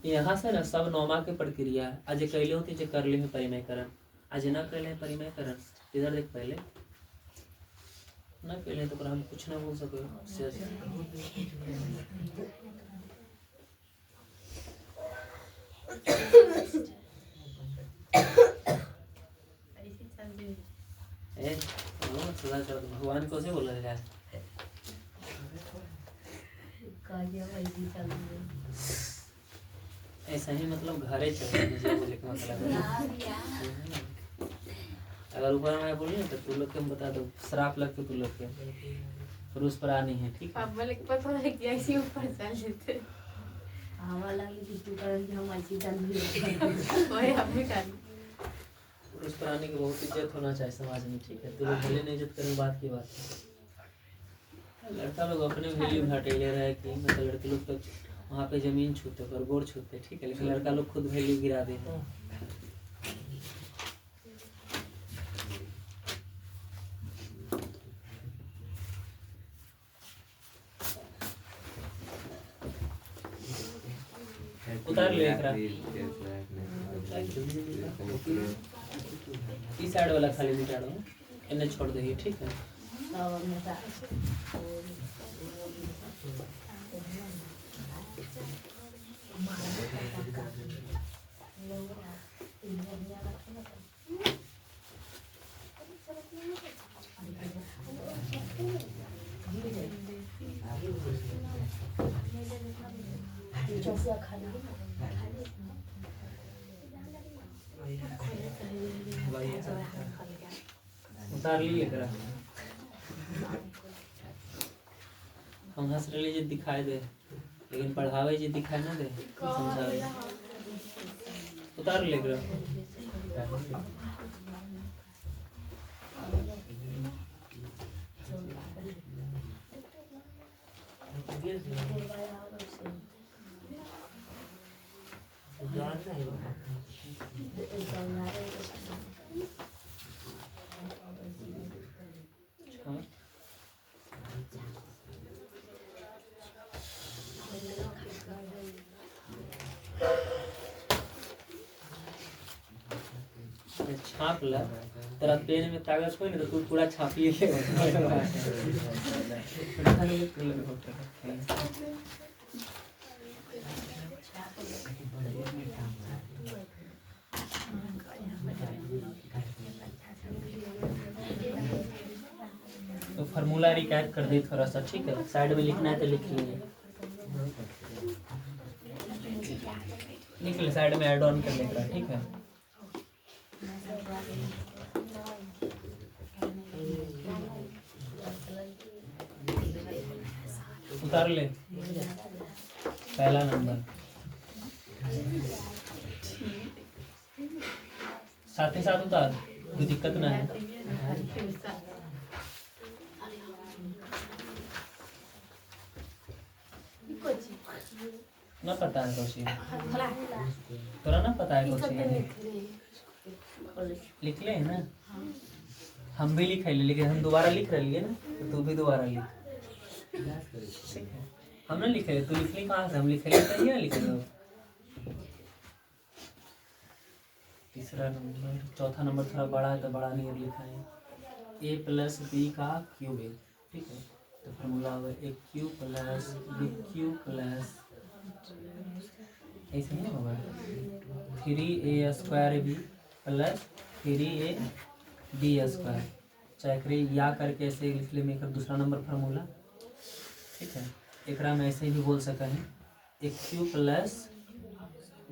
यहाँ से ना सब 9वां के प्रक्रिया है। आज कैले होती जो कर ले परिमेयकरण, आज ना कर ले परिमेयकरण। इधर देख पहले ना पहले तो हम कुछ ना बोल सके। भगवान को से बोला जाए ऐसा ही, मतलब घरे चले बोले के मतलब अगर ऊपर मैं बोली ना तो तू लोग के बता दो, श्राप लगते तू लोग के, रूस पर आनी है, ठीक है? बोले पता है कि ऐसे ऊपर चल लेते हमारा लगे कि तू कर हम ऐसी चल ओए हम भी कर रूस पर आने की बहुत इज्जत होना चाहिए समाज में, ठीक है? तू लोग भले नहीं इज्जत करें बात की बात है। लड़का लोग अपने वैल्यू घटेले रहे कि मतलब लड़के लोग तो वहाँ पे जमीन छूते और गोड़ छूते, ठीक है? लेकिन लड़का लोग खुद वैल्यू गिरा देते हैं। उतार ले इस साइड वाला खाली मिटा दो, इन्हें छोड़ दे, ठीक है? उतार लिए करा हम हंस रहे जी दिखाई दे, लेकिन पढ़ावे जी दिखाई ना दे, समझावे। उतार ले करा छाप ला, तेरा पेन में कागज कोई नहीं तो तू पूरा छापिए तो फार्मूला रिकैप कर दे थोड़ा सा, ठीक है? साइड में लिखना है तो लिख लीजिए, लिख ले साइड में ऐड ऑन कर लेगा, ठीक है? उतार ले पहला नंबर, साथ ही साथ उतार, कोई दिक्कत ना है। ना पता है क्वेश्चन तोरा ना पता है क्वेश्चन लिख ले है ना हम भी लिख ले लेकिन हम दोबारा लिख रहे ना तो तू भी दोबारा लिख ठीक है हम ना लिखे तू लिख ली कहाँ से हम लिखे लेते हैं लिख लो तीसरा नंबर चौथा नंबर थोड़ा बड़ा है तो बड़ा नहीं लिखा है a प्लस बी का क्यूब है ठीक है तो फॉर्मूला होगा ए cube plus B cube plus ऐसे नहीं होगा 3a square B plus 3a B square चाहे करिए या करके ऐसे लिख ले में दूसरा नंबर फार्मूला ठीक है एकरा में ऐसे भी बोल सका है A cube plus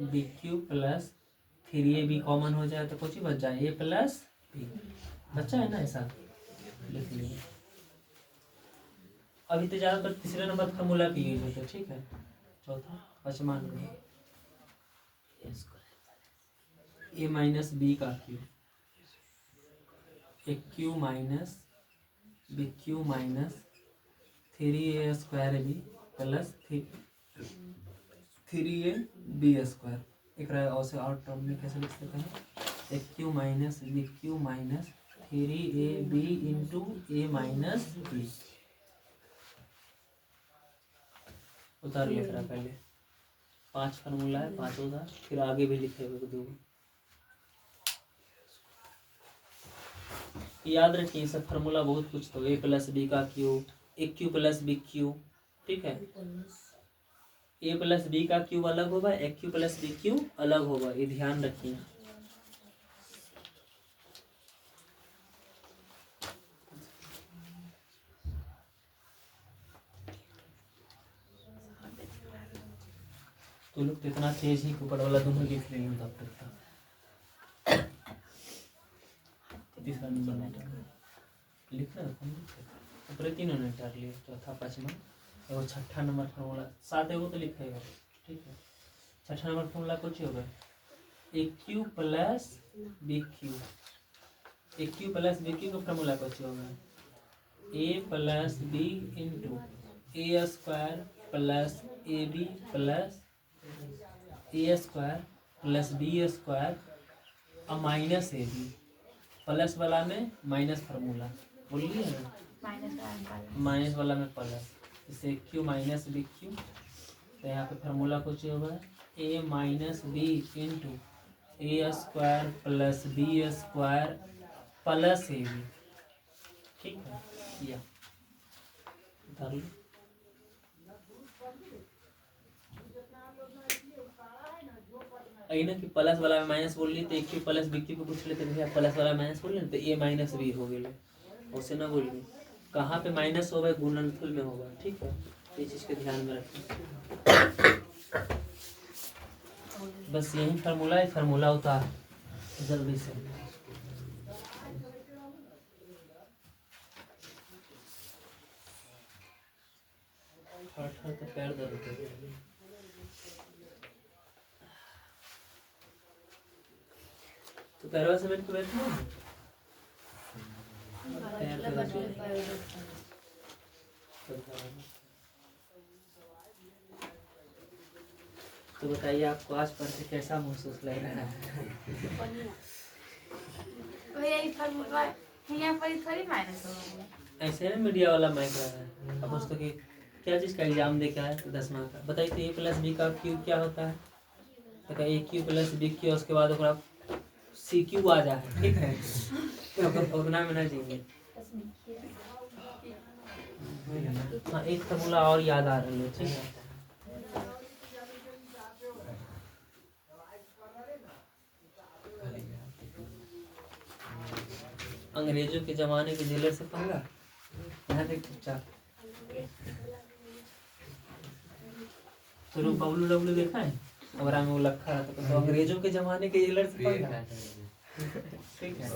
B cube plus 3ab common हो जाए तो कुछ ही बच जाए a प्लस बी बच्चा है ना ऐसा लिख लीजिए अभी तो ज़्यादातर तीसरे नंबर फार्मूला की यूज होता है ठीक है चौथा पचमा नंबर a माइनस बी का क्यू ए cube minus B cube minus 3a square B plus 3a B square एक और टर्म में कैसे लिख सकते हैं A cube minus B cube minus 3ab into A minus B उतार लिख रहा पहले 5 फार्मूला है 5 उतार फिर आगे भी लिखेगा 2 याद रखिए सब फार्मूला बहुत कुछ तो ए प्लस बी का क्यू ए क्यू प्लस बी क्यू ठीक है ए प्लस बी का क्यूब अलग होगा ए क्यू प्लस बी क्यू अलग होगा ये ध्यान रखिए तो लोग तो इतना तेज ही ऊपर वाला दोनों लिख रहे हैं तब तक तीसरा नंबर लिख रहे हो ऊपर तीनों ने टार लिए चौथा पाँचवा और छठा नंबर फॉर्मूला 7 है वो तो लिखेगा ठीक है छठा नंबर फॉर्मूला कुछ होगा ए क्यू प्लस बी क्यू ए क्यू प्लस बी क्यू का फॉर्मूला कुछ होगा A plus B into A square plus A B plus A square plus B square और माइनस ए बी प्लस वाला में माइनस फार्मूला बोलिए ना माइनस वाला में प्लस इसे क्यू माइनस बी क्यू तो यहाँ पे फार्मूला कुछ होगा A minus B into A square plus B square plus A B ठीक है या उतार लो ना कि प्लस वाला में माइनस बोल ली तो एक क्यू प्लस बी क्यू को पूछ लेते भैया प्लस वाला माइनस बोल लेते तो ए माइनस बी हो गए उसे ना बोलिए कहाँ पे माइनस होगा गुणनफल में होगा ठीक है ये चीज़ के ध्यान में रखें बस यही फार्मूला है फार्मूला उतार जल्दी से तो पैर दर्द तो पैरवा से बैठ के बैठना तो बताइए आपको आज पढ़ के कैसा महसूस लग रहा है ऐसे ना मीडिया वाला माइक रहा है अब उसको कि क्या चीज़ का एग्जाम दे क्या है 10वां का बताइए तो ए प्लस बी का क्यूब क्या होता है तो ए क्यू प्लस बी क्यू उसके बाद सी क्यू आ जाए ठीक है उतना में ना चाहिए हाँ एक फॉर्मूला और याद आ रही है ठीक है अंग्रेजों के जमाने के जेलर से पंगा यहाँ देख चुपचाप तो बबलू डबलू देखा है अगर हमें वो लखा रहता तो अंग्रेजों के जमाने के जेलर से पंगा ठीक है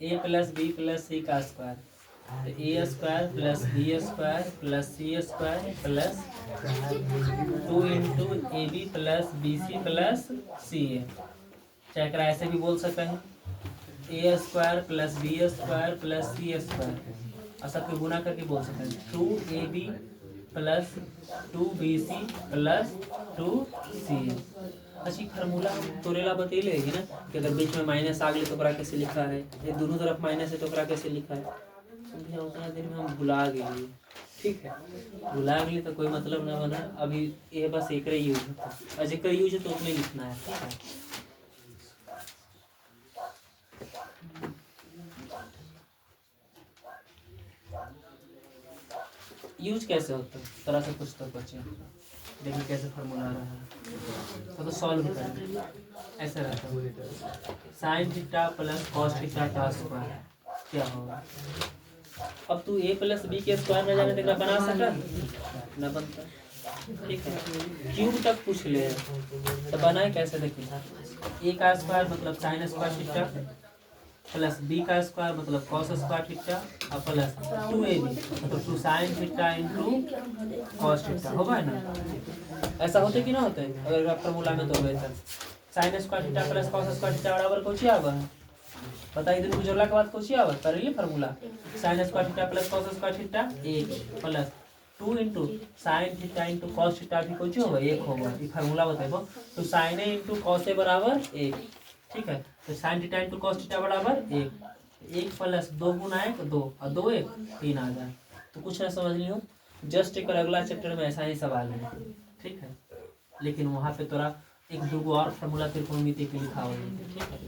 ए प्लस बी प्लस सी का स्क्वायर तो A square plus B square plus C square plus 2 into A B plus B C plus C A चाहे ऐसे भी बोल सकते हैं A square plus B square plus C square और सबके गुना करके बोल सकते हैं 2ab plus 2bc plus 2c। अच्छी फार्मूला तोरेला बतेले है ना कि अगर बीच में माइनस आ गई तो ओकरा कैसे लिखा है, ये दोनों तरफ माइनस है तो ओकरा कैसे लिखा है। समझे उतना देर में हम भुला गए। ठीक है, भुला गए तो कोई मतलब ना बना। अभी ये बस एक यूज होता है और जेकर यूज है तो उसमें लिखना है। ठीक है, यूज कैसे होता है तरह से कुछ तो बचे। देखिए कैसे फार्मूला आ रहा है तो सॉल्व करें। ऐसा रहता है sine theta plus cos theta का स्क्वायर क्या होगा। अब तू a प्लस बी के स्क्वायर न जाने तक बना सका न बनता। ठीक है, क्यूब तक पूछ ले तो बनाए कैसे। देखिए a का स्क्वायर मतलब sine square theta plus B का स्क्वायर मतलब कॉस स्क्वायर थीटा और प्लस 2ab मतलब 2 sine theta into cos theta होगा ना। ऐसा होते कि ना होते अगर आप फार्मूला में तो वैसा sign square theta plus cos square theta बराबर कुछ आवा है। बताइए इधर गुजरला के बाद कुछ आवा कर लिए formula sign square theta plus cos square theta 1 plus 2 into sine theta into cos theta भी कुछ होगा 1 होगा। ये फार्मूला बताइबो तो sign A into cos A बराबर 1। ठीक है, तो sign theta into cos theta बराबर 1 प्लस 2 गुना 1 2 और 2 1 3 आ जाए। तो कुछ ना समझ लियो, जस्ट एक अगला चैप्टर में ऐसा ही सवाल है। ठीक है, लेकिन वहाँ पे तोरा एक दो और फार्मूला त्रिकोणमिति के लिखा हुआ है। ठीक है,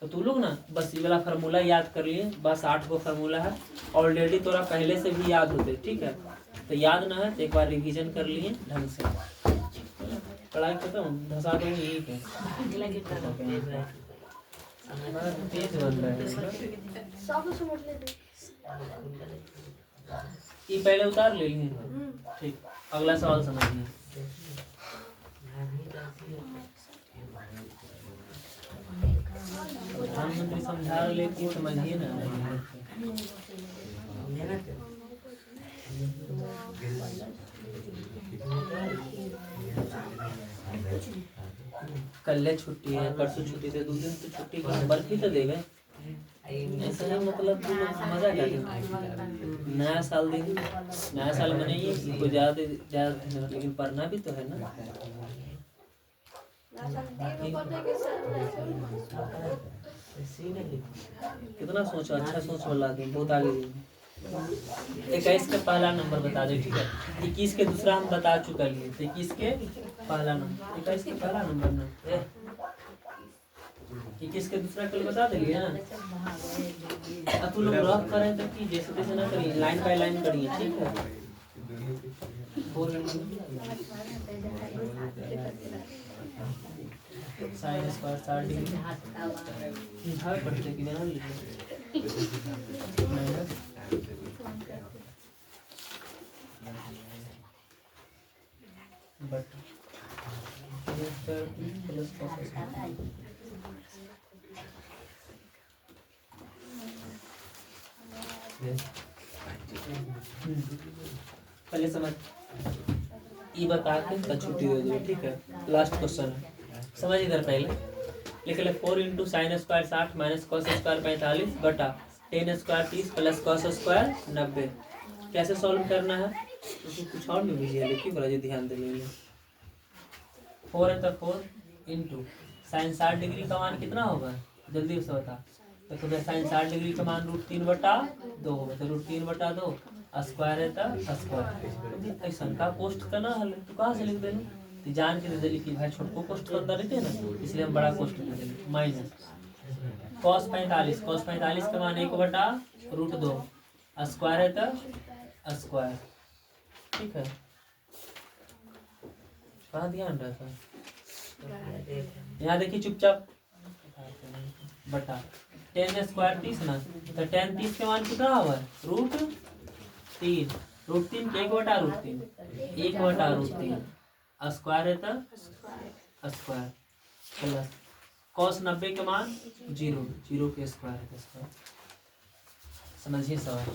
तो तू लोग ना बस ये वाला फार्मूला याद कर लिए। बस 8 गो फार्मूला है, ऑलरेडी तोरा पहले से भी याद होते। ठीक है, तो याद ना है तो एक बार रिवीजन कर लिए ढंग से। पढ़ाई खत्म धसा दो यही है तेज बन रहा है। सब समझ लेते। ये पहले उतार ले लिए। ठीक, अगला सवाल समझिए। प्रधानमंत्री समझा लेती समझिए ना। कल छुट्टी है परसों छुट्टी थे 2 दिन तो छुट्टी का बर्फी तो देवे ऐसा है। मतलब तुम मजा क्या नया साल दिन नया साल मनाइए कोई ज्यादा लेकिन पढ़ना भी तो है ना। कितना सोचा अच्छा सोच वाला दिन बहुत आगे। 21 का पहला नंबर बता दे। ठीक है, 21 के दूसरा हम बता चुका लिए। 21 के पहला नंबर 21 के पहला नंबर ना 21 के दूसरा कल बता देंगे ना। अब तू लोग रफ करें तो कि जैसे तैसे ना करिए, लाइन बाय लाइन करिए। ठीक है, साइन स्क्वायर 60 डिग्री भाग पड़ते कि बना लीजिए माइनस बट प्लस कॉस पहले समझ ये बता के तो छुट्टी दे दो। ठीक है, लास्ट क्वेश्चन है समझ इधर पहले लिख ले 4 into sine square 60 minus cos square 45 बटा 10 स्क्वायर 30 प्लस कॉस स्क्वायर 90। कैसे सॉल्व करना है तो कुछ और नहीं बुझिए लिखिए बड़ा जी ध्यान दे लीजिए। 4 है तो 4 इंटू साइन 60 डिग्री का मान कितना होगा जल्दी से बता। तो साइन 60 डिग्री का मान √3/2 होगा तो √3/2 स्क्वायर है तो स्क्वायर ऐसा का कोष्ट का ना हल तो कहाँ से लिख देना तो जान के दे दिली कि भाई छोटको कोष्ट के अंदर रहते ना इसलिए हम बड़ा कोष्ट लिख दिली माइनस cos 45 का मान 1/√2 स्क्वायर है तो स्क्वायर। ठीक है, कहाँ ध्यान रहता है यहाँ देखिए चुपचाप बटा 10 स्क्वायर 30 ना तो 10 30 के मान कितना होगा √3 √3 के 1/√3 स्क्वायर है तो स्क्वायर प्लस cos 90 के मान 0 के स्क्वायर है तो स्क्वायर। समझिए सवाल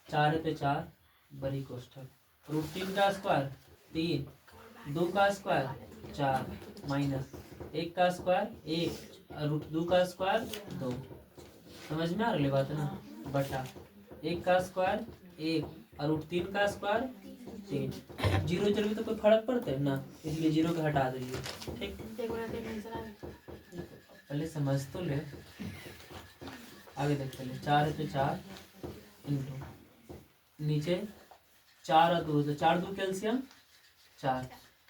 4 है तो 4 बड़ी कोष्ठक √3 का स्क्वायर 3 2 का स्क्वायर 4 माइनस 1 का स्क्वायर 1 और √2 का स्क्वायर 2। समझ में आ रही बात है ना। बटा 1 का स्क्वायर 1 और रूट 3 का स्क्वायर 3। जीरो जीरो में तो कोई फर्क पड़ता है ना, इसलिए जीरो को हटा दीजिए। ठीक, पहले समझ तो ले, आगे देख पहले। 4 है तो 4 इंटू नीचे 4 और 2 तो 4 2 कैल्शियम 4।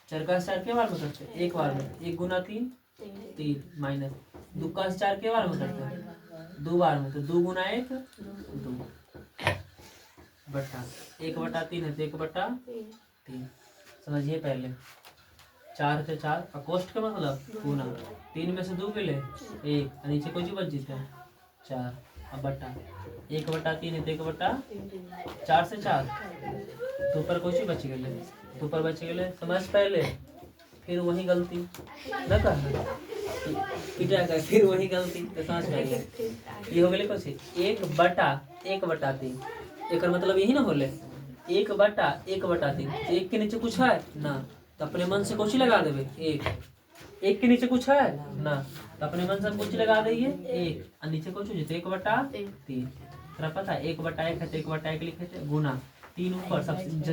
4 का 4 के बार में करते हैं? एक बार में। 1 गुना 3 3 माइनस 2 का 4 के बार में करते हैं? 2 बार में। तो 2 गुना 1 2 बटा 1/3 है तो 1/3। समझिए पहले 4 है तो 4 अकोष्ठ का मतलब गुना 3 में से 2 के ले 1 नीचे कोई बच जीता है 4। अब बटा 1/3 है तो 1/4 से 4 तो ऊपर कुछ बच गए, तो ऊपर बच गए। समझ पहले, फिर वही गलती न कर पिटा कर, फिर वही गलती तो समझ में आएगा। ये हो गए कुछ 1/1/3 एक मतलब यही ना होले 1/1/3। एक के नीचे कुछ है ना तो अपने मन से कुछ लगा देवे। एक के नीचे कुछ है ना तो अपने मन से कुछ लगा देंगे 1 और नीचे कुछ 1/3। तेरा पता है 1/1 है तो 1/1 लिखे थे गुना 3 ऊपर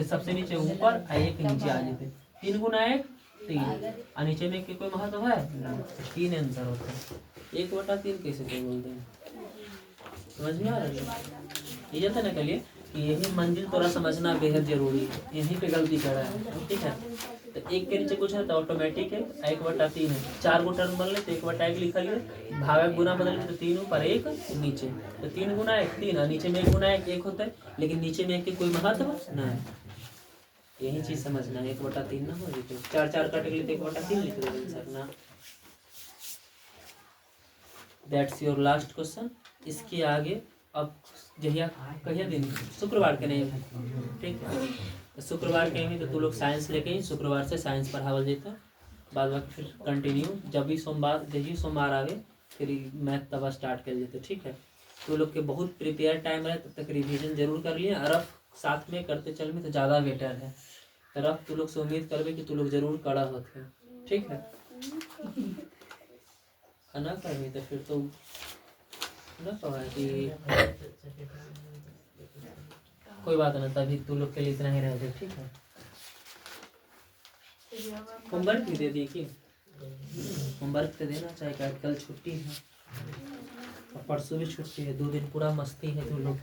सबसे नीचे ऊपर और 1 नीचे आ जाते। 3 गुना 1 3 और नीचे में कोई महत्व है ना, 3 आंसर होता है। 1/3 कैसे कोई बोलते हैं? समझ में आ रहा है? ये जाता ना कलिए कि यही मंजिल थोड़ा समझना बेहद जरूरी है, यहीं पे गलती कर रहा है। ठीक है, तो 1 के नीचे कुछ है तो ऑटोमेटिक है 1/3 है। 4 गो टर्म बदले तो 1/1 लिखा लिया, भाग गुना बदले तो 3 ऊपर 1 नीचे, तो 3 गुना 1 3 और नीचे में 1 गुना 1 1 होता है, लेकिन नीचे में 1 की कोई महत्व नहीं। यही चीज समझना है। 1/3 ना हो जाए 4 4 काट के लिए 1/3 लिख देंगे सर ना। That's your last question. इसके आगे अब जहिया कहिया दिन शुक्रवार के नहीं है, ठीक है, तो शुक्रवार के नहीं तो तू लोग साइंस लेके ही शुक्रवार से साइंस पढ़ावल जेता। बाद बाकी फिर कंटिन्यू जब भी सोमवार जैसे सोमवार आवे फिर मैथ तब स्टार्ट कर देते। ठीक है, तो लोग के बहुत प्रिपेयर टाइम रहे तब तक रिवीजन जरूर कर लिए, और अब साथ में करते चल में तो ज़्यादा बेटर है। तो अब तू लोग से उम्मीद करबे कि तू लोग जरूर कड़ा होते। ठीक है, ना करबे तो फिर तो ना कहा कि कोई बात ना, तभी तू लोग के लिए इतना ही रह जाए। ठीक है, होमवर्क भी दे दिए कि होमवर्क तो देना चाहिए। कल छुट्टी है और परसों भी छुट्टी है, 2 दिन पूरा मस्ती है। तू लोग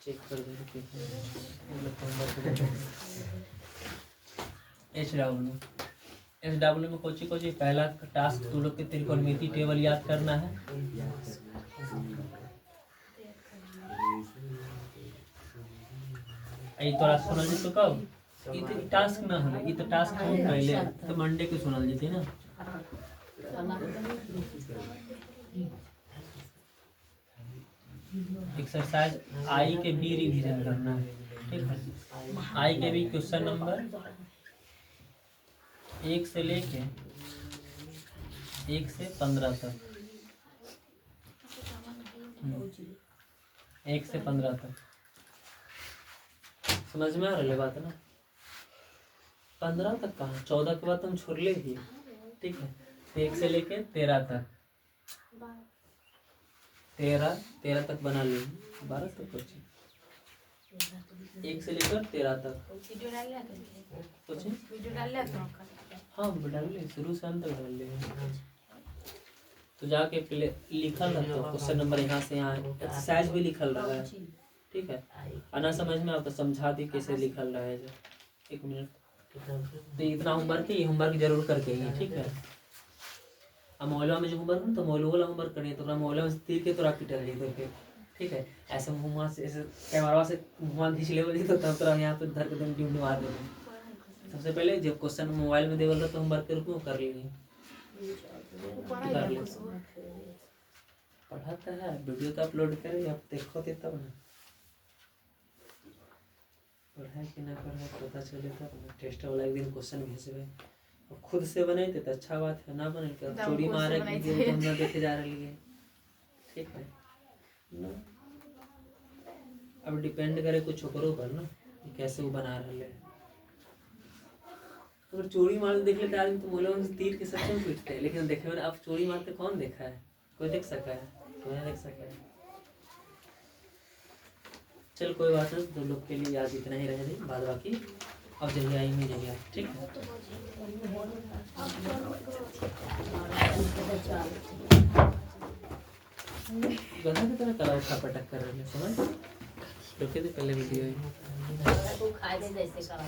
चेक कर दे SW में कोची पहला टास्क तू लोग के त्रिकोणमिति टेबल याद करना है। तोरा सुनल जी तो कब इ टास्क ना होले, इ तो टास्क हम पहले तो मंडे के सुनल जेती ना। एक्सरसाइज आई के बी रिवीजन करना है। ठीक है, आई के बी क्वेश्चन नंबर 1 से लेके 1 से 15 तक, 1 से 15 तक समझ में आ रही बात ना। 15 तक कहाँ, 14 के बाद हम छोड़ ले ही। ठीक है, 1 से लेके 13 तक, 13 तक बना ले, 12 तक कुछ 1 से लेकर 13 तक कुछ हाँ डाल ले, शुरू से अंत तक डाल ले। तो जाके पहले लिखल रहता है क्वेश्चन नंबर यहाँ से यहाँ, एक्सरसाइज भी लिखल रहा है। ठीक है, आना समझ में आप समझा दी कैसे लिखल रहा है। 1 मिनट, तो इतना होमवर्क है, ये होमवर्क जरूर करके ही। ठीक है, अब मोहल्ला में जो होमवर्क है तो मोहल्ला वाला होमवर्क करनी है, तो मोहल्ला में तीर के तो पिटर ली करके। ठीक है, ऐसे मुँह से ऐसे कैमरा से मुँह खींच ले तो तब तरह यहाँ पे धर के तुम ड्यूटी मार देंगे। सबसे पहले जब क्वेश्चन मोबाइल में देवल तो होमवर्क के रूप में कर लिए पढ़ाता है, वीडियो तो अपलोड करे, आप देखो तब ना पढ़ाई कि ना पढ़ाई पता चले तब ना। टेस्ट वाला एक दिन क्वेश्चन भेजबे, अब खुद से बने तो अच्छा बात है, ना बने तो चोरी मारे तो हम ना देखे जा रही है। ठीक है ना, अब डिपेंड करे कुछ ओकरो पर ना कैसे वो बना रहे हैं। अगर चोरी मार देख लेते आदमी तो बोले तीर के सच में पीटते हैं, लेकिन देखे मैंने अब चोरी मारते कौन देखा है? कोई देख सका है? तो है देख सकते हैं। चल कोई बात नहीं, तो लोग के लिए आज इतना ही रह दी, बाद बाकी अब जल्दी आई नहीं जाइए, ठीक है। गधा की तरह कला उठा पटक कर रही है, समझ? रुके थे पहले वीडियो खाए जैसे करा